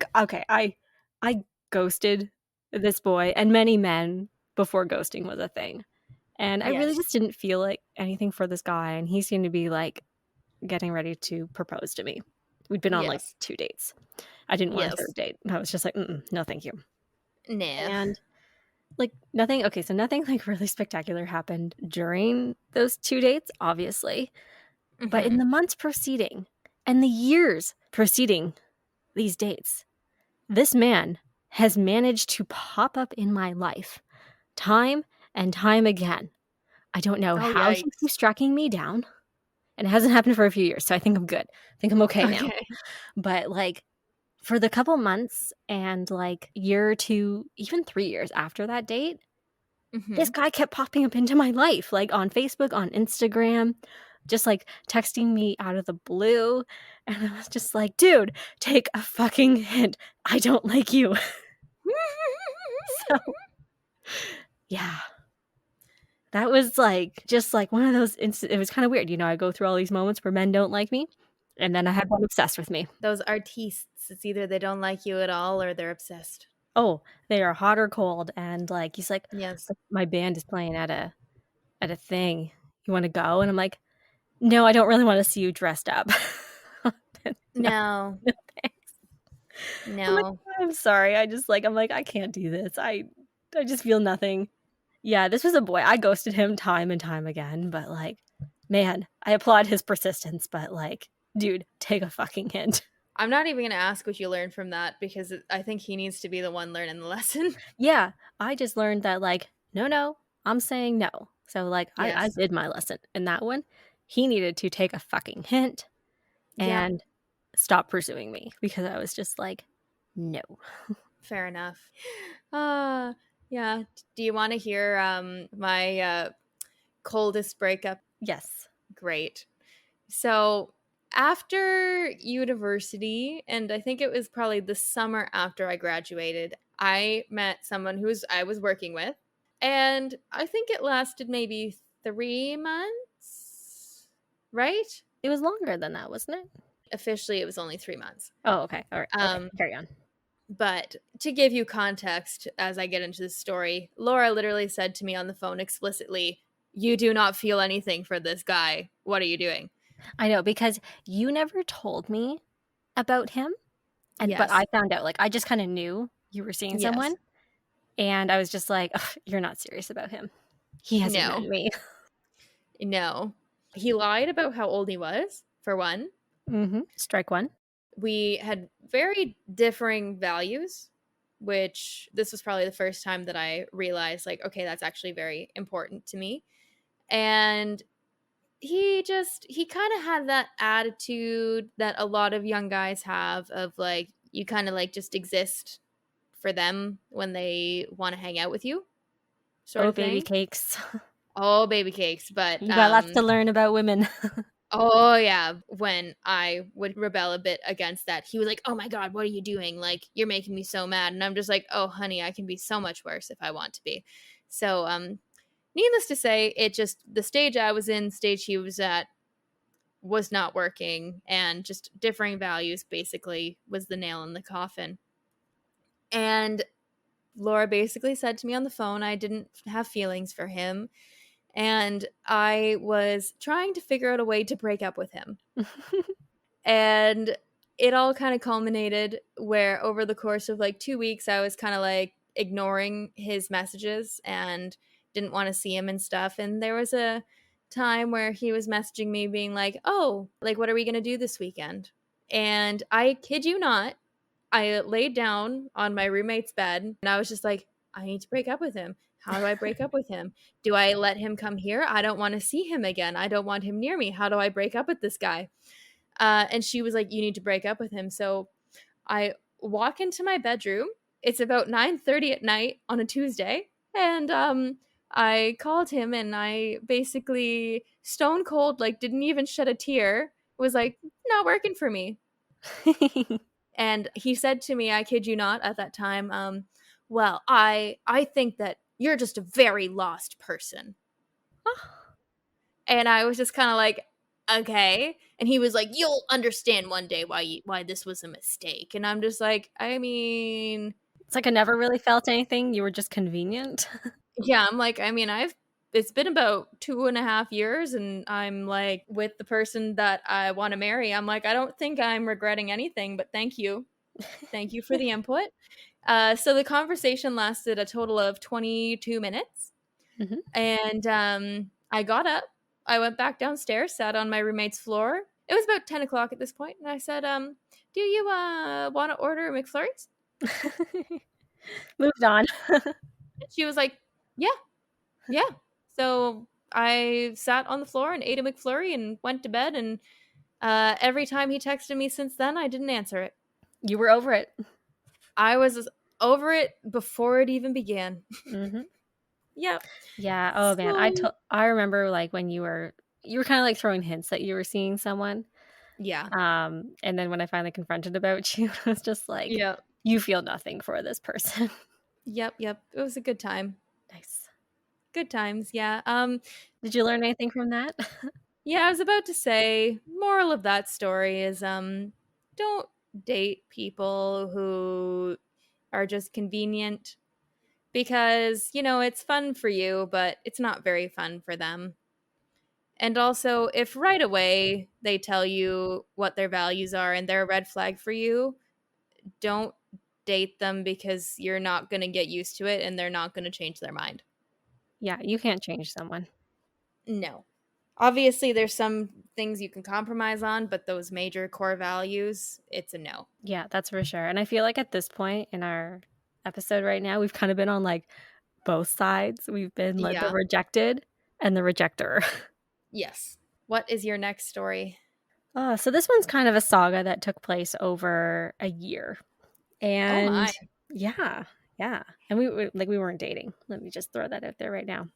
Speaker 1: ghosted this boy and many men before ghosting was a thing. And I really just didn't feel like anything for this guy. And he seemed to be like getting ready to propose to me. We'd been on like 2 dates. I didn't want a third date. I was just like, no, thank you.
Speaker 2: Nah.
Speaker 1: And like nothing. Okay, so nothing like really spectacular happened during those 2 dates, obviously. But in the months preceding and the years preceding these dates, this man has managed to pop up in my life time and time again. I don't know how he keeps tracking me down. And it hasn't happened for a few years, so I think I'm good. I think I'm okay now. But like for the couple months and like year or two, even 3 years after that date, this guy kept popping up into my life, like on Facebook, on Instagram, just like texting me out of the blue. And I was just like, dude, take a fucking hint. I don't like you. So, yeah. That was like, just like one of those it was kind of weird. I go through all these moments where men don't like me. And then I had one obsessed with me.
Speaker 2: Those artistes, it's either they don't like you at all or they're obsessed.
Speaker 1: Oh, they are hot or cold, and, like, he's
Speaker 2: Yes.
Speaker 1: like, "My band is playing at a thing. You wanna go?" And I'm like, "No, I don't really wanna see you dressed up." No,
Speaker 2: No.
Speaker 1: no thanks. I'm like,
Speaker 2: No.
Speaker 1: "I'm sorry, I just, like" I'm like, "I can't do this. I just feel nothing." Yeah, this was a boy. I ghosted him time and time again, but, like, man, I applaud his persistence, but, like, dude, take a fucking hint.
Speaker 2: I'm not even gonna ask what you learned from that because I think he needs to be the one learning the lesson.
Speaker 1: Yeah, I just learned that, like, no, no, I'm saying no. So, like, I
Speaker 2: Yes.
Speaker 1: did my lesson in that one. He needed to take a fucking hint
Speaker 2: Yep.
Speaker 1: and stop pursuing me because I was just like, "No."
Speaker 2: Fair enough. Uh, yeah. Do you want to hear my coldest breakup?
Speaker 1: Yes.
Speaker 2: Great. So, after university, and I think it was probably the summer after I graduated, I met someone I was working with, and I think it lasted maybe 3 months, right?
Speaker 1: It was longer than that, wasn't it?
Speaker 2: Officially, it was only 3 months.
Speaker 1: Oh, okay, alright, okay,
Speaker 2: Um,
Speaker 1: carry on.
Speaker 2: but to give you context as I get into the story, Laura literally said to me on the phone explicitly, "You do not feel anything for this guy. What are you doing?"
Speaker 1: I know, because you never told me about him, but I
Speaker 2: Yes.
Speaker 1: found out, like, I just kinda knew you were seeing
Speaker 2: Yes.
Speaker 1: someone, and I was just like, "Ugh, you're not serious about him. He hasn't met
Speaker 2: No.
Speaker 1: me."
Speaker 2: No. He lied about how old he was, for one.
Speaker 1: Mhm. Strike one.
Speaker 2: We had very differing values, which this was probably the first time that I realized, like, okay, that's actually very important to me. And he kind of had that attitude that a lot of young guys have of like, you kind of like just exist for them when they want to hang out with you, sort
Speaker 1: Oh,
Speaker 2: of
Speaker 1: baby
Speaker 2: thing.
Speaker 1: cakes.
Speaker 2: Oh, baby cakes. But
Speaker 1: You got lots to learn about women.
Speaker 2: oh, yeah. When I would rebel a bit against that, he was like, "Oh my God, what are you doing? Like, you're making me so mad." And I'm just like, "Oh, honey, I can be so much worse if I want to be." So, needless to say, it just, the stage I was in, stage he was at, was not working. And just differing values basically was the nail in the coffin. And Laura basically said to me on the phone, I didn't have feelings for him. And I was trying to figure out a way to break up with him. And it all kind of culminated where over the course of like 2 weeks, I was kind of like ignoring his messages and didn't want to see him and stuff. And there was a time where he was messaging me being like, "Oh, like, what are we going to do this weekend?" And I kid you not, I laid down on my roommate's bed and I was just like, I need to break up with him. How do I break up with him? Do I let him come here? I don't want to see him again. I don't want him near me. How do I break up with this guy? And she was like, "You need to break up with him." So I walk into my bedroom. It's about 9:30 at night on a Tuesday, and I called him, and I basically stone cold, like, didn't even shed a tear. Was like, "Not working for me." And he said to me, I kid you not, at that time, "Well, I think that you're just a very lost person." And I was just kind of like, "Okay." And he was like, "You'll understand one day why this was a mistake." And I'm just like, I mean,
Speaker 1: It's like I never really felt anything, you were just convenient.
Speaker 2: yeah, I'm like, I mean, I've it's been about 2.5 years and I'm like with the person that I want to marry. I'm like, I don't think I'm regretting anything, but thank you. Thank you for the input. So the conversation lasted a total of 22 minutes.
Speaker 1: Mhm.
Speaker 2: And I got up. I went back downstairs, sat on my roommate's floor. It was about 10 o'clock at this point, and I said, "Do you want to order McFlurries?"
Speaker 1: Moved on.
Speaker 2: And she was like, "Yeah, yeah." So I sat on the floor and ate a McFlurry and went to bed. And every time he texted me since then, I didn't answer it.
Speaker 1: You were over it.
Speaker 2: I was over it before it even began.
Speaker 1: Mhm.
Speaker 2: Yep.
Speaker 1: Yeah, oh man,
Speaker 2: So
Speaker 1: I remember, like, when you were kinda, like, throwing hints that you were seeing someone,
Speaker 2: yeah,
Speaker 1: and then when I finally confronted about you, I was just like,
Speaker 2: yeah,
Speaker 1: "You feel nothing for this person."
Speaker 2: yep, yep. It was a good time.
Speaker 1: Nice.
Speaker 2: Good times. Yeah.
Speaker 1: Did you learn anything from that?
Speaker 2: Yeah, I was about to say, moral of that story is don't date people who are just convenient because, it's fun for you, but it's not very fun for them. And also, if right away they tell you what their values are and they're a red flag for you, don't date them because you're not going to get used to it and they're not going to change their mind.
Speaker 1: Yeah, you can't change someone.
Speaker 2: No. Obviously, there's some things you can compromise on, but those major core values, it's a no.
Speaker 1: Yeah, that's for sure. And I feel like at this point in our episode right now, we've kind of been on like both sides. We've been like the
Speaker 2: Yeah.
Speaker 1: rejected and the rejector.
Speaker 2: Yes. What is your next story?
Speaker 1: So this one's kind of a saga that took place over a year.
Speaker 2: Oh
Speaker 1: And
Speaker 2: my.
Speaker 1: yeah, yeah. And we weren't dating. Let me just throw that out there right now.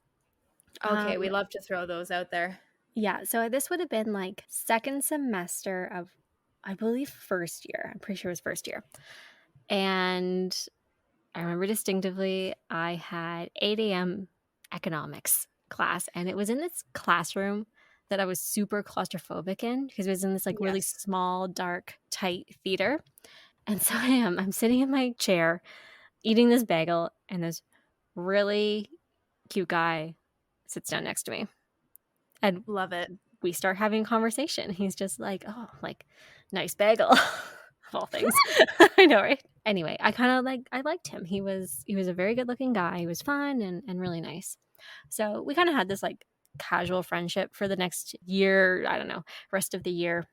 Speaker 1: Um,
Speaker 2: Okay, we love to throw those out there.
Speaker 1: yeah, so this would have been like second semester of I believe first year. I'm pretty sure it was first year. And I remember distinctively I had 8 a.m. economics class, and it was in this classroom that I was super claustrophobic in because it was in this like really
Speaker 2: Yes.
Speaker 1: small, dark, tight theater. And so I'm sitting in my chair eating this bagel, and this really cute guy sits down next to me. And
Speaker 2: Love it.
Speaker 1: we start having a conversation. He's just like, oh, like, nice bagel, of all things. I know, right? Anyway, I liked him. He was a very good looking guy. He was fun and really nice. So we kind of had this like casual friendship for the next year, I don't know, rest of the year.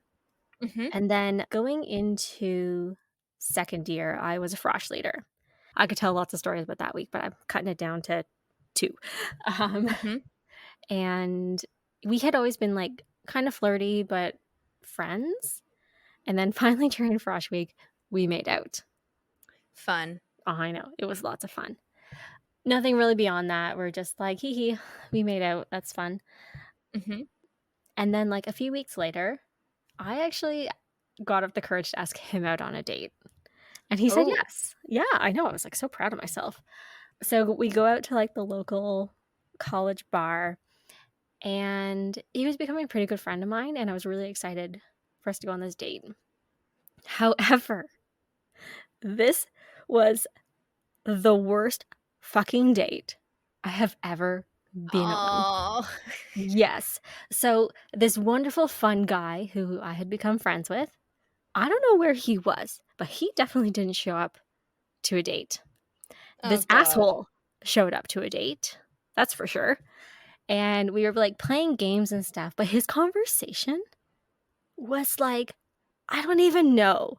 Speaker 2: Hmm.
Speaker 1: And then going into second year, I was a frosh leader. I could tell lots of stories about that week, but I'm cutting it down to two. Um,
Speaker 2: Hmm.
Speaker 1: and we had always been like kind of flirty, but friends. And then finally during frosh week, we made out.
Speaker 2: Fun.
Speaker 1: Oh, I know. It was lots of fun. Nothing really beyond that. We're just like, hee hee, we made out. That's fun.
Speaker 2: Hmm.
Speaker 1: And then, like, a few weeks later, I actually got up the courage to ask him out on a date. And he said
Speaker 2: Oh.
Speaker 1: yes. Yeah, I know. I was like so proud of myself. So we go out to like the local college bar, and he was becoming a pretty good friend of mine. And I was really excited for us to go on this date. However, this was the worst fucking date I have ever been on.
Speaker 2: Oh.
Speaker 1: Yes. So, this wonderful, fun guy who I had become friends with, I don't know where he was, but he definitely didn't show up to a date.
Speaker 2: Oh
Speaker 1: This
Speaker 2: God.
Speaker 1: asshole showed up to a date. That's for sure. And we were like playing games and stuff, but his conversation was like, I don't even know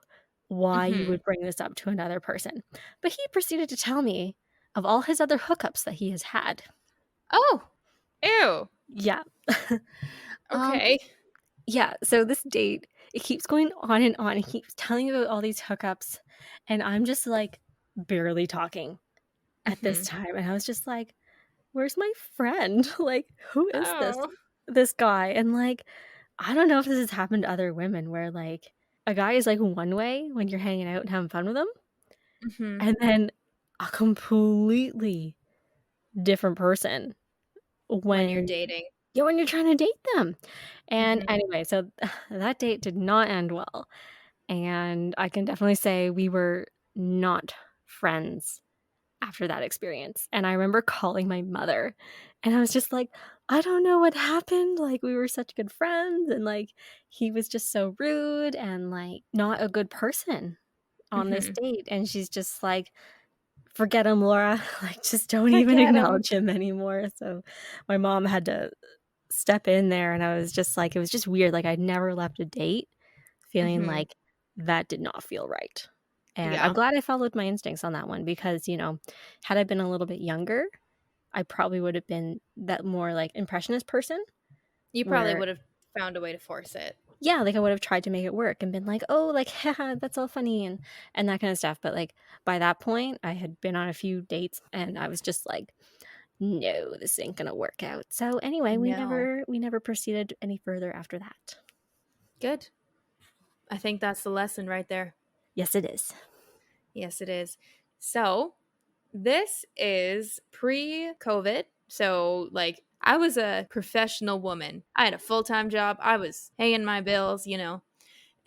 Speaker 1: why you
Speaker 2: Hmm.
Speaker 1: would bring this up to another person. But he proceeded to tell me of all his other hookups that he has had.
Speaker 2: Oh. Ew.
Speaker 1: Yeah. um,
Speaker 2: Okay.
Speaker 1: yeah. So this date, it keeps going on and on. He keeps telling me about all these hookups, and I'm just like barely talking at this
Speaker 2: Hmm.
Speaker 1: time. And I was just like, where's my friend? Like, who is
Speaker 2: Oh.
Speaker 1: this guy? And like, I don't know if this has happened to other women where like a guy is like one way when you're hanging out and having fun with him,
Speaker 2: Hmm.
Speaker 1: and then a completely different person
Speaker 2: When you're
Speaker 1: when
Speaker 2: dating.
Speaker 1: yeah, when you're trying to date them. And
Speaker 2: Hmm.
Speaker 1: anyway, so that date did not end well. And I can definitely say we were not friends after that experience. And I remember calling my mother, and I was just like, I don't know what happened. Like, we were such good friends, and like, he was just so rude and like not a good person on this
Speaker 2: Hmm.
Speaker 1: date. And she's just like, forget him, Laura. Like, just don't even
Speaker 2: Forget him.
Speaker 1: acknowledge him anymore. So my mom had to step in there, and I was just like, it was just weird. Like, I'd never left a date feeling
Speaker 2: Hmm.
Speaker 1: like that did not feel right. And I'm
Speaker 2: Yeah.
Speaker 1: glad I followed my instincts on that one because, had I been a little bit younger, I probably would have been that more like impressionist person
Speaker 2: You probably
Speaker 1: where,
Speaker 2: would have found a way to force it.
Speaker 1: yeah, like I would have tried to make it work and been like, oh, like, haha, that's all funny and that kind of stuff. But like by that point, I had been on a few dates and I was just like, no, this ain't gonna work out. So anyway, we
Speaker 2: No.
Speaker 1: never proceeded any further after that.
Speaker 2: Good. I think that's the lesson right there.
Speaker 1: Yes, it is.
Speaker 2: Yes, it is. So, this is pre COVID. So, like I was a professional woman. I had a full-time job. I was paying my bills,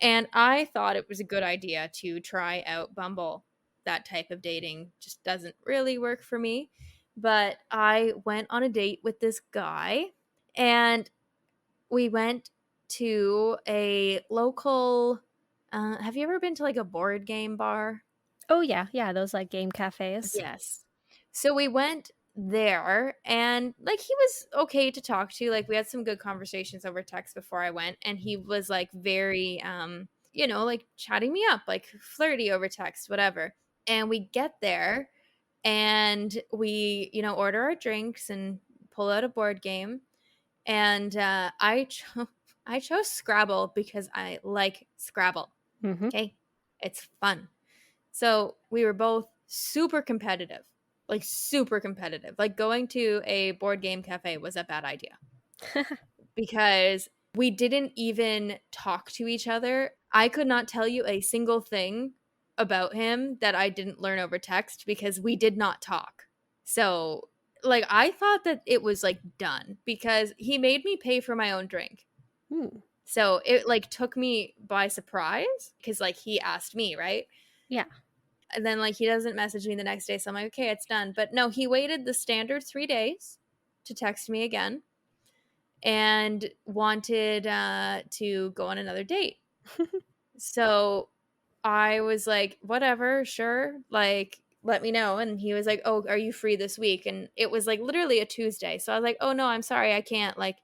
Speaker 2: And I thought it was a good idea to try out Bumble. That type of dating just doesn't really work for me. But I went on a date with this guy, and we went to a local. Have you ever been to like a board game bar?
Speaker 1: Oh, yeah, yeah, those, like, game cafes.
Speaker 2: Yes. So we went there, and like he was okay to talk to. Like we had some good conversations over text before I went, and he was like very like chatting me up, like flirty over text, whatever. And we get there, and we, order our drinks and pull out a board game. And I chose Scrabble because I like Scrabble.
Speaker 1: Mhm.
Speaker 2: Okay. It's fun. So we were both super competitive, like super competitive. Like going to a board game cafe was a bad idea because we didn't even talk to each other. I could not tell you a single thing about him that I didn't learn over text because we did not talk. So, like, I thought that it was like done because he made me pay for my own drink.
Speaker 1: Ooh.
Speaker 2: So it like took me by surprise because like he asked me, right?
Speaker 1: Yeah.
Speaker 2: And then like he doesn't message me the next day, so I'm like, okay, it's done. But no, he waited the standard 3 days to text me again and wanted to go on another date. So I was like, whatever, sure, like let me know. And he was like, oh, are you free this week? And it was like literally a Tuesday. So I was like, oh no, I'm sorry, I can't. Like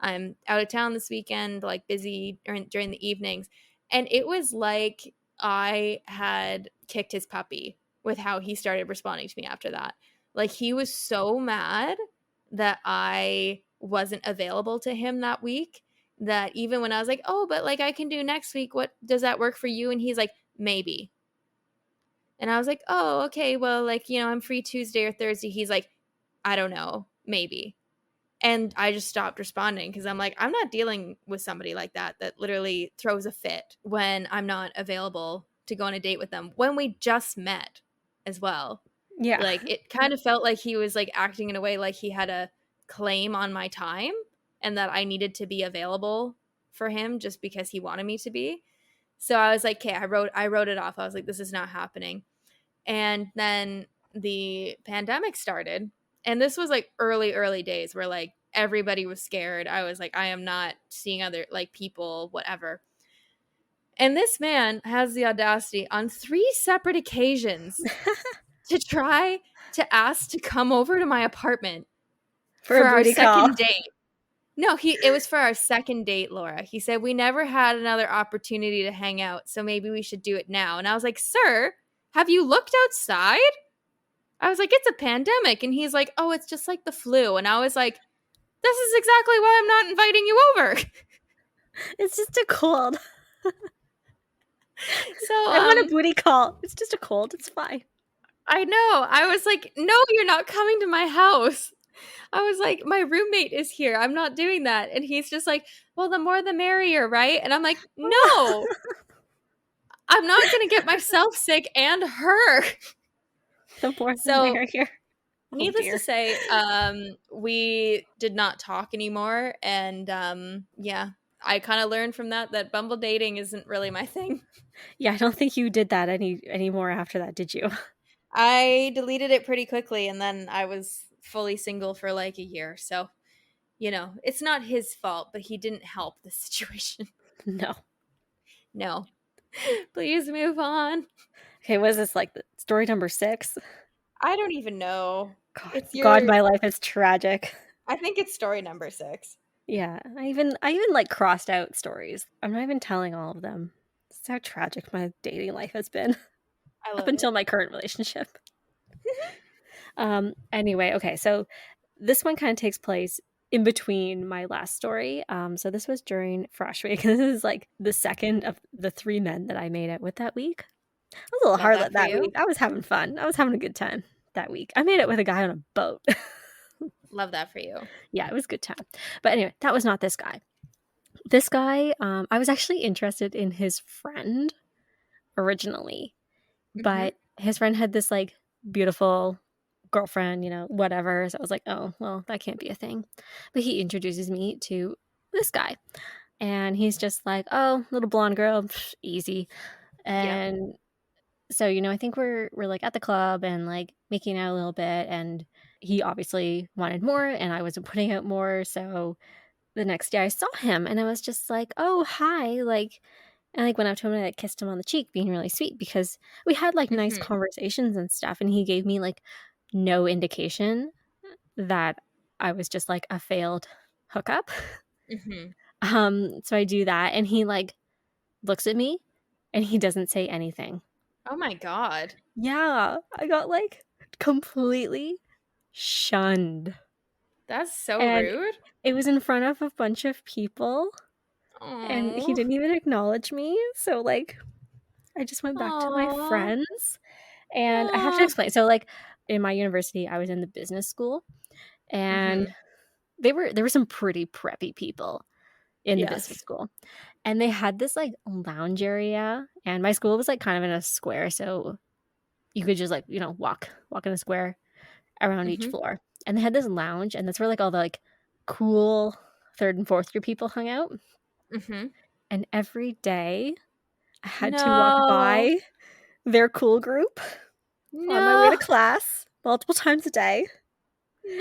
Speaker 2: I'm out of town this weekend, like busy during the evenings. And it was like I had kicked his puppy with how he started responding to me after that. Like he was so mad that I wasn't available to him that week that even when I was like, oh, but like I can do next week, what does that work for you? And he's like, maybe. And I was like, oh, okay, well, like, I'm free Tuesday or Thursday. He's like, I don't know, maybe. And I just stopped responding because I'm like, I'm not dealing with somebody like that literally throws a fit when I'm not available to go on a date with them when we just met as well.
Speaker 1: Yeah.
Speaker 2: Like it kind of felt like he was like acting in a way like he had a claim on my time and that I needed to be available for him just because he wanted me to be. So I was like, okay, I wrote it off. I was like, this is not happening. And then the pandemic started. And this was like early days where like everybody was scared. I was like, I am not seeing other like people, whatever. And this man has the audacity on 3 separate occasions to try to ask to come over to my apartment
Speaker 1: For a
Speaker 2: for our
Speaker 1: booty call.
Speaker 2: second date. No, it was for our second date, Laura. He said we never had another opportunity to hang out, so maybe we should do it now. And I was like, "Sir, have you looked outside?" I was like, "It's a pandemic." And he's like, "Oh, it's just like the flu." And I was like, "This is exactly why I'm not inviting you over."
Speaker 1: It's just a cold.
Speaker 2: So,
Speaker 1: I want a booty call. It's just a cold. It's fine.
Speaker 2: I know. I was like, "No, you're not coming to my house." I was like, "My roommate is here. I'm not doing that." And he's just like, "Well, the more the merrier, right?" And I'm like, "No. I'm not going to get myself sick and her."
Speaker 1: The more the
Speaker 2: So,
Speaker 1: merrier. Oh,
Speaker 2: needless to
Speaker 1: dear.
Speaker 2: say, we did not talk anymore. And yeah, I kind of learned from that Bumble dating isn't really my thing.
Speaker 1: Yeah, I don't think you did that anymore after that, did you?
Speaker 2: I deleted it pretty quickly, and then I was fully single for like a year. So, it's not his fault, but he didn't help the situation.
Speaker 1: No.
Speaker 2: No. Please move on.
Speaker 1: Okay, what is this, like, story number 6?
Speaker 2: I don't even know. It's
Speaker 1: God,
Speaker 2: your
Speaker 1: my life is tragic.
Speaker 2: I think it's story number 6.
Speaker 1: Yeah, I even, like, crossed out stories. I'm not even telling all of them. That's how tragic my dating life has been
Speaker 2: I
Speaker 1: up
Speaker 2: love
Speaker 1: until
Speaker 2: it.
Speaker 1: my current relationship. Anyway, okay, so this one kinda takes place in between my last story. So this was during Fresh Week. This is, like, the 2nd of the 3 men that I made out with that week. I was a little
Speaker 2: Love that
Speaker 1: harlot
Speaker 2: for
Speaker 1: that
Speaker 2: you.
Speaker 1: week. I was having fun. I was having a good time that week. I made it with a guy on a boat.
Speaker 2: Love that for you.
Speaker 1: Yeah, it was a good time. But anyway, that was not this guy. This guy, I was actually interested in his friend originally,
Speaker 2: Mhm.
Speaker 1: but his friend had this, like, beautiful girlfriend, whatever. So I was like, oh, well, that can't be a thing. But he introduces me to this guy. And he's just like, oh, little blonde girl, psh, easy.
Speaker 2: Yep.
Speaker 1: And so, I think we're like at the club and like making out a little bit. And he obviously wanted more, and I wasn't putting out more. So the next day I saw him and I was just like, oh, hi. Like, and I like went up to him and I kissed him on the cheek, being really sweet because we had like nice
Speaker 2: Mhm.
Speaker 1: conversations and stuff. And he gave me like no indication that I was just like a failed hookup.
Speaker 2: Mhm.
Speaker 1: So I do that and he like looks at me and he doesn't say anything.
Speaker 2: Oh my god.
Speaker 1: Yeah, I got like completely shunned.
Speaker 2: That's so
Speaker 1: And
Speaker 2: rude.
Speaker 1: it was in front of a bunch of people and he
Speaker 2: Oh.
Speaker 1: didn't even acknowledge me. So like I just went back to my
Speaker 2: Aw.
Speaker 1: friends and I have to
Speaker 2: Aw.
Speaker 1: explain. So like in my university, I was in the business school and
Speaker 2: Mhm.
Speaker 1: there were some pretty preppy people in the business
Speaker 2: Yes.
Speaker 1: school. And they had this like lounge area and my school was like kind of in a square, so you could just like, walk in a square around each
Speaker 2: Mhm.
Speaker 1: floor. And they had this lounge and that's where like all the like cool third and fourth year people hung out.
Speaker 2: Mhm.
Speaker 1: And every day I had to walk
Speaker 2: No.
Speaker 1: by their cool group on my way
Speaker 2: No.
Speaker 1: to class multiple times a day.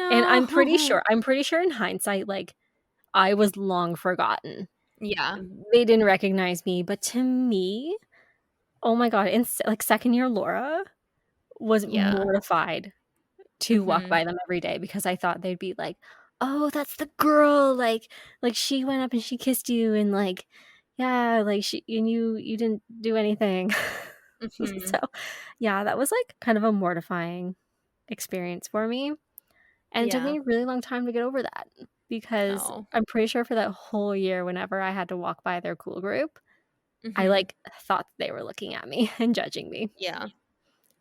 Speaker 1: And
Speaker 2: No.
Speaker 1: I'm pretty sure in hindsight, like, I was long forgotten.
Speaker 2: Yeah.
Speaker 1: They didn't recognize me, but to me, oh my god, like, second year Laura was
Speaker 2: Yeah.
Speaker 1: mortified to walk
Speaker 2: Mhm.
Speaker 1: by them every day because I thought they'd be like, "Oh, that's the girl, like, she went up and she kissed you and, like, yeah, like, she and you didn't do anything."
Speaker 2: Mhm.
Speaker 1: So, yeah, that was, like, kind of a mortifying experience for me. And it took
Speaker 2: Yeah.
Speaker 1: me a really long time to get over that because
Speaker 2: Oh.
Speaker 1: I'm pretty sure for that whole year, whenever I had to walk by their cool group, I,
Speaker 2: Mhm.
Speaker 1: like, thought they were looking at me and judging me.
Speaker 2: Yeah.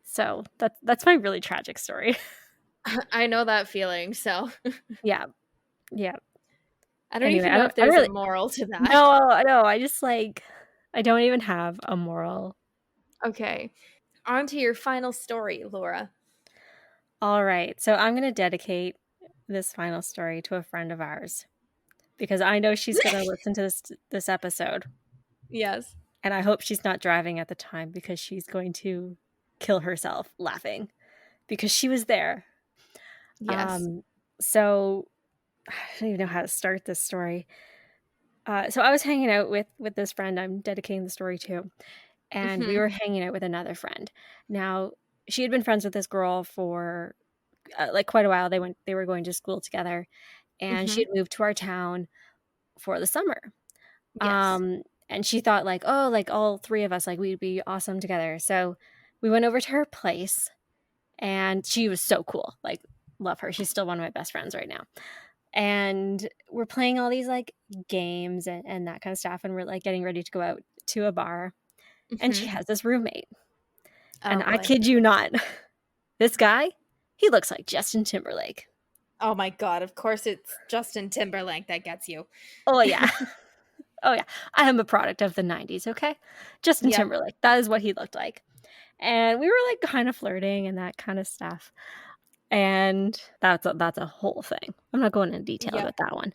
Speaker 1: So that's my really tragic story.
Speaker 2: I know that feeling, so
Speaker 1: Yeah, yeah.
Speaker 2: I don't
Speaker 1: Anyway,
Speaker 2: even know if
Speaker 1: I don't
Speaker 2: there's a
Speaker 1: really
Speaker 2: moral to that.
Speaker 1: no, I know, I just, like I don't even have a moral.
Speaker 2: Okay. On to your final story, Laura.
Speaker 1: Alright, so I'm gonna dedicate this final story to a friend of ours because I know she's gonna listen to this episode.
Speaker 2: Yes.
Speaker 1: And I hope she's not driving at the time because she's going to kill herself laughing because she was there.
Speaker 2: Yes.
Speaker 1: Um, so I don't even know how to start this story. So I was hanging out with this friend I'm dedicating the story to, and we
Speaker 2: Mhm.
Speaker 1: were hanging out with another friend. Now she had been friends with this girl for like quite a while. They were going to school together, and she
Speaker 2: Mhm.
Speaker 1: had moved to our town for the summer.
Speaker 2: Yes.
Speaker 1: And she thought like, "Oh, like all 3 of us, like we'd be awesome together." So we went over to her place and she was so cool. Like love her. She's still one of my best friends right now. And we're playing all these like games and that kind of stuff and we're like getting ready to go out to a bar and she
Speaker 2: Mhm.
Speaker 1: has this roommate.
Speaker 2: Oh
Speaker 1: And I
Speaker 2: boy.
Speaker 1: kid you not, this guy, he looks like Justin Timberlake.
Speaker 2: Oh my god, of course it's Justin Timberlake that gets you.
Speaker 1: Oh yeah. Oh yeah. I am a product of the 90s, okay? Justin
Speaker 2: Yep.
Speaker 1: Timberlake. That is what he looked like. And we were, like, kind of flirting and that kinda stuff, and that's a whole thing. I'm not going into detail
Speaker 2: Yep.
Speaker 1: about that one.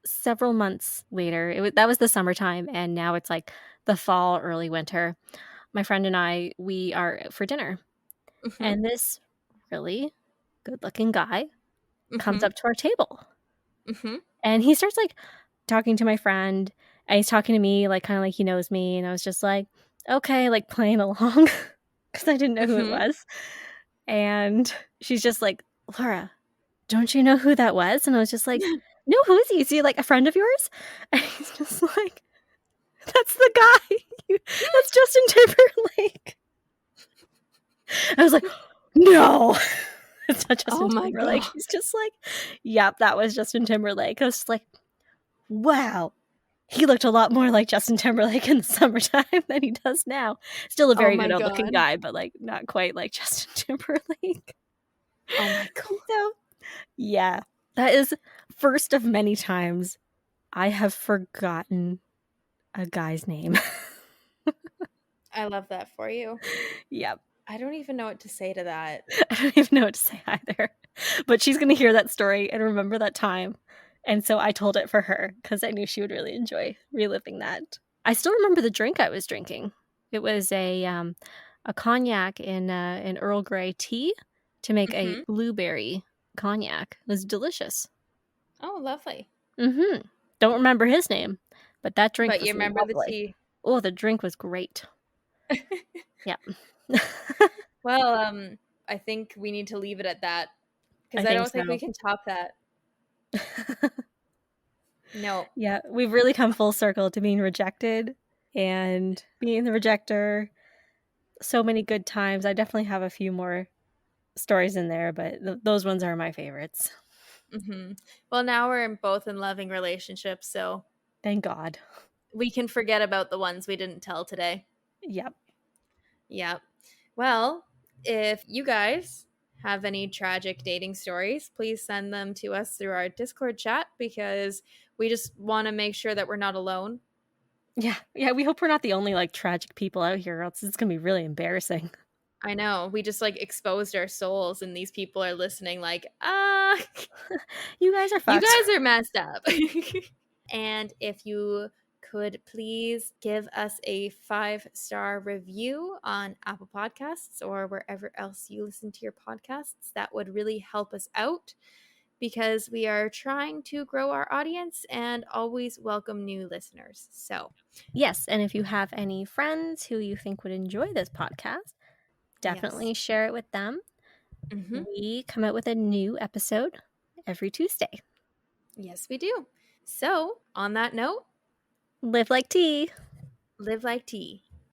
Speaker 1: Several months later, that was the summertime, and now it's, like, the fall, early winter. My friend and I, we are out for dinner,
Speaker 2: Mhm.
Speaker 1: and this really good-looking guy comes
Speaker 2: Mhm.
Speaker 1: up to our table,
Speaker 2: Mhm.
Speaker 1: and he starts, like, talking to my friend, and he's talking to me, like, kinda like he knows me, and I was just like, "Okay," like, playing along because I didn't know who it
Speaker 2: Mhm.
Speaker 1: was. And she's just like, "Laura, don't you know who that was?" And I was just like, "No, who is he? Is he, like, a friend of yours?" And he's just like, "That's the guy. That's Justin Timberlake." I was like, "No, it's not
Speaker 2: Oh
Speaker 1: Justin
Speaker 2: my
Speaker 1: Timberlake."
Speaker 2: god.
Speaker 1: He's just like, "Yep, that was Justin Timberlake." I was just like, "Wow." He looked a lot more like Justin Timberlake in the summertime than he does now. Still a
Speaker 2: Oh
Speaker 1: very
Speaker 2: my
Speaker 1: good old-looking
Speaker 2: god.
Speaker 1: guy, but, like, not quite like Justin Timberlake.
Speaker 2: Oh my god.
Speaker 1: So yeah, that is first of many times I have forgotten a guy's name.
Speaker 2: I love that for you.
Speaker 1: Yep.
Speaker 2: I don't even know what to say to that.
Speaker 1: I don't even know what to say either. But she's gonna hear that story and remember that time, and so I told it for her because I knew she would really enjoy reliving that. I still remember the drink I was drinking. It was a cognac in Earl Grey tea to make a
Speaker 2: Mhm.
Speaker 1: blueberry cognac. It was delicious.
Speaker 2: Oh, lovely.
Speaker 1: Mhm. Don't remember his name, but that drink
Speaker 2: But you
Speaker 1: was
Speaker 2: remember the
Speaker 1: lovely.
Speaker 2: tea.
Speaker 1: Oh, the drink was great. Yep.
Speaker 2: Well, I think we need to leave it at that because
Speaker 1: I
Speaker 2: I
Speaker 1: think
Speaker 2: don't think we
Speaker 1: so.
Speaker 2: can top that. No.
Speaker 1: Yeah, we've really come full circle to being rejected and being the rejecter. So many good times. I definitely have a few more stories in there, but those ones are my favorites.
Speaker 2: Mhm. Well, now we're both in loving relationships, so
Speaker 1: Thank God.
Speaker 2: we can forget about the ones we didn't tell today.
Speaker 1: Yep.
Speaker 2: Yep. Well, if you guys have any tragic dating stories, please send them to us through our Discord chat because we just want to make sure that we're not alone.
Speaker 1: Yeah. Yeah, we hope we're not the only, like, tragic people out here, or else it's gonna be really embarrassing.
Speaker 2: I know. We just like exposed our souls and these people are listening like, "Ah,
Speaker 1: You guys are
Speaker 2: you
Speaker 1: fucked.
Speaker 2: guys are messed up." And if you could please give us a 5-star review on Apple Podcasts or wherever else you listen to your podcasts, that would really help us out because we are trying to grow our audience and always welcome new listeners. So,
Speaker 1: Yes, and if you have any friends who you think would enjoy this podcast,
Speaker 2: yes.
Speaker 1: definitely share it with them.
Speaker 2: Hmm.
Speaker 1: We come out with a new episode every Tuesday.
Speaker 2: Yes, we do. So, on that note,
Speaker 1: Live like tea.
Speaker 2: live like tea.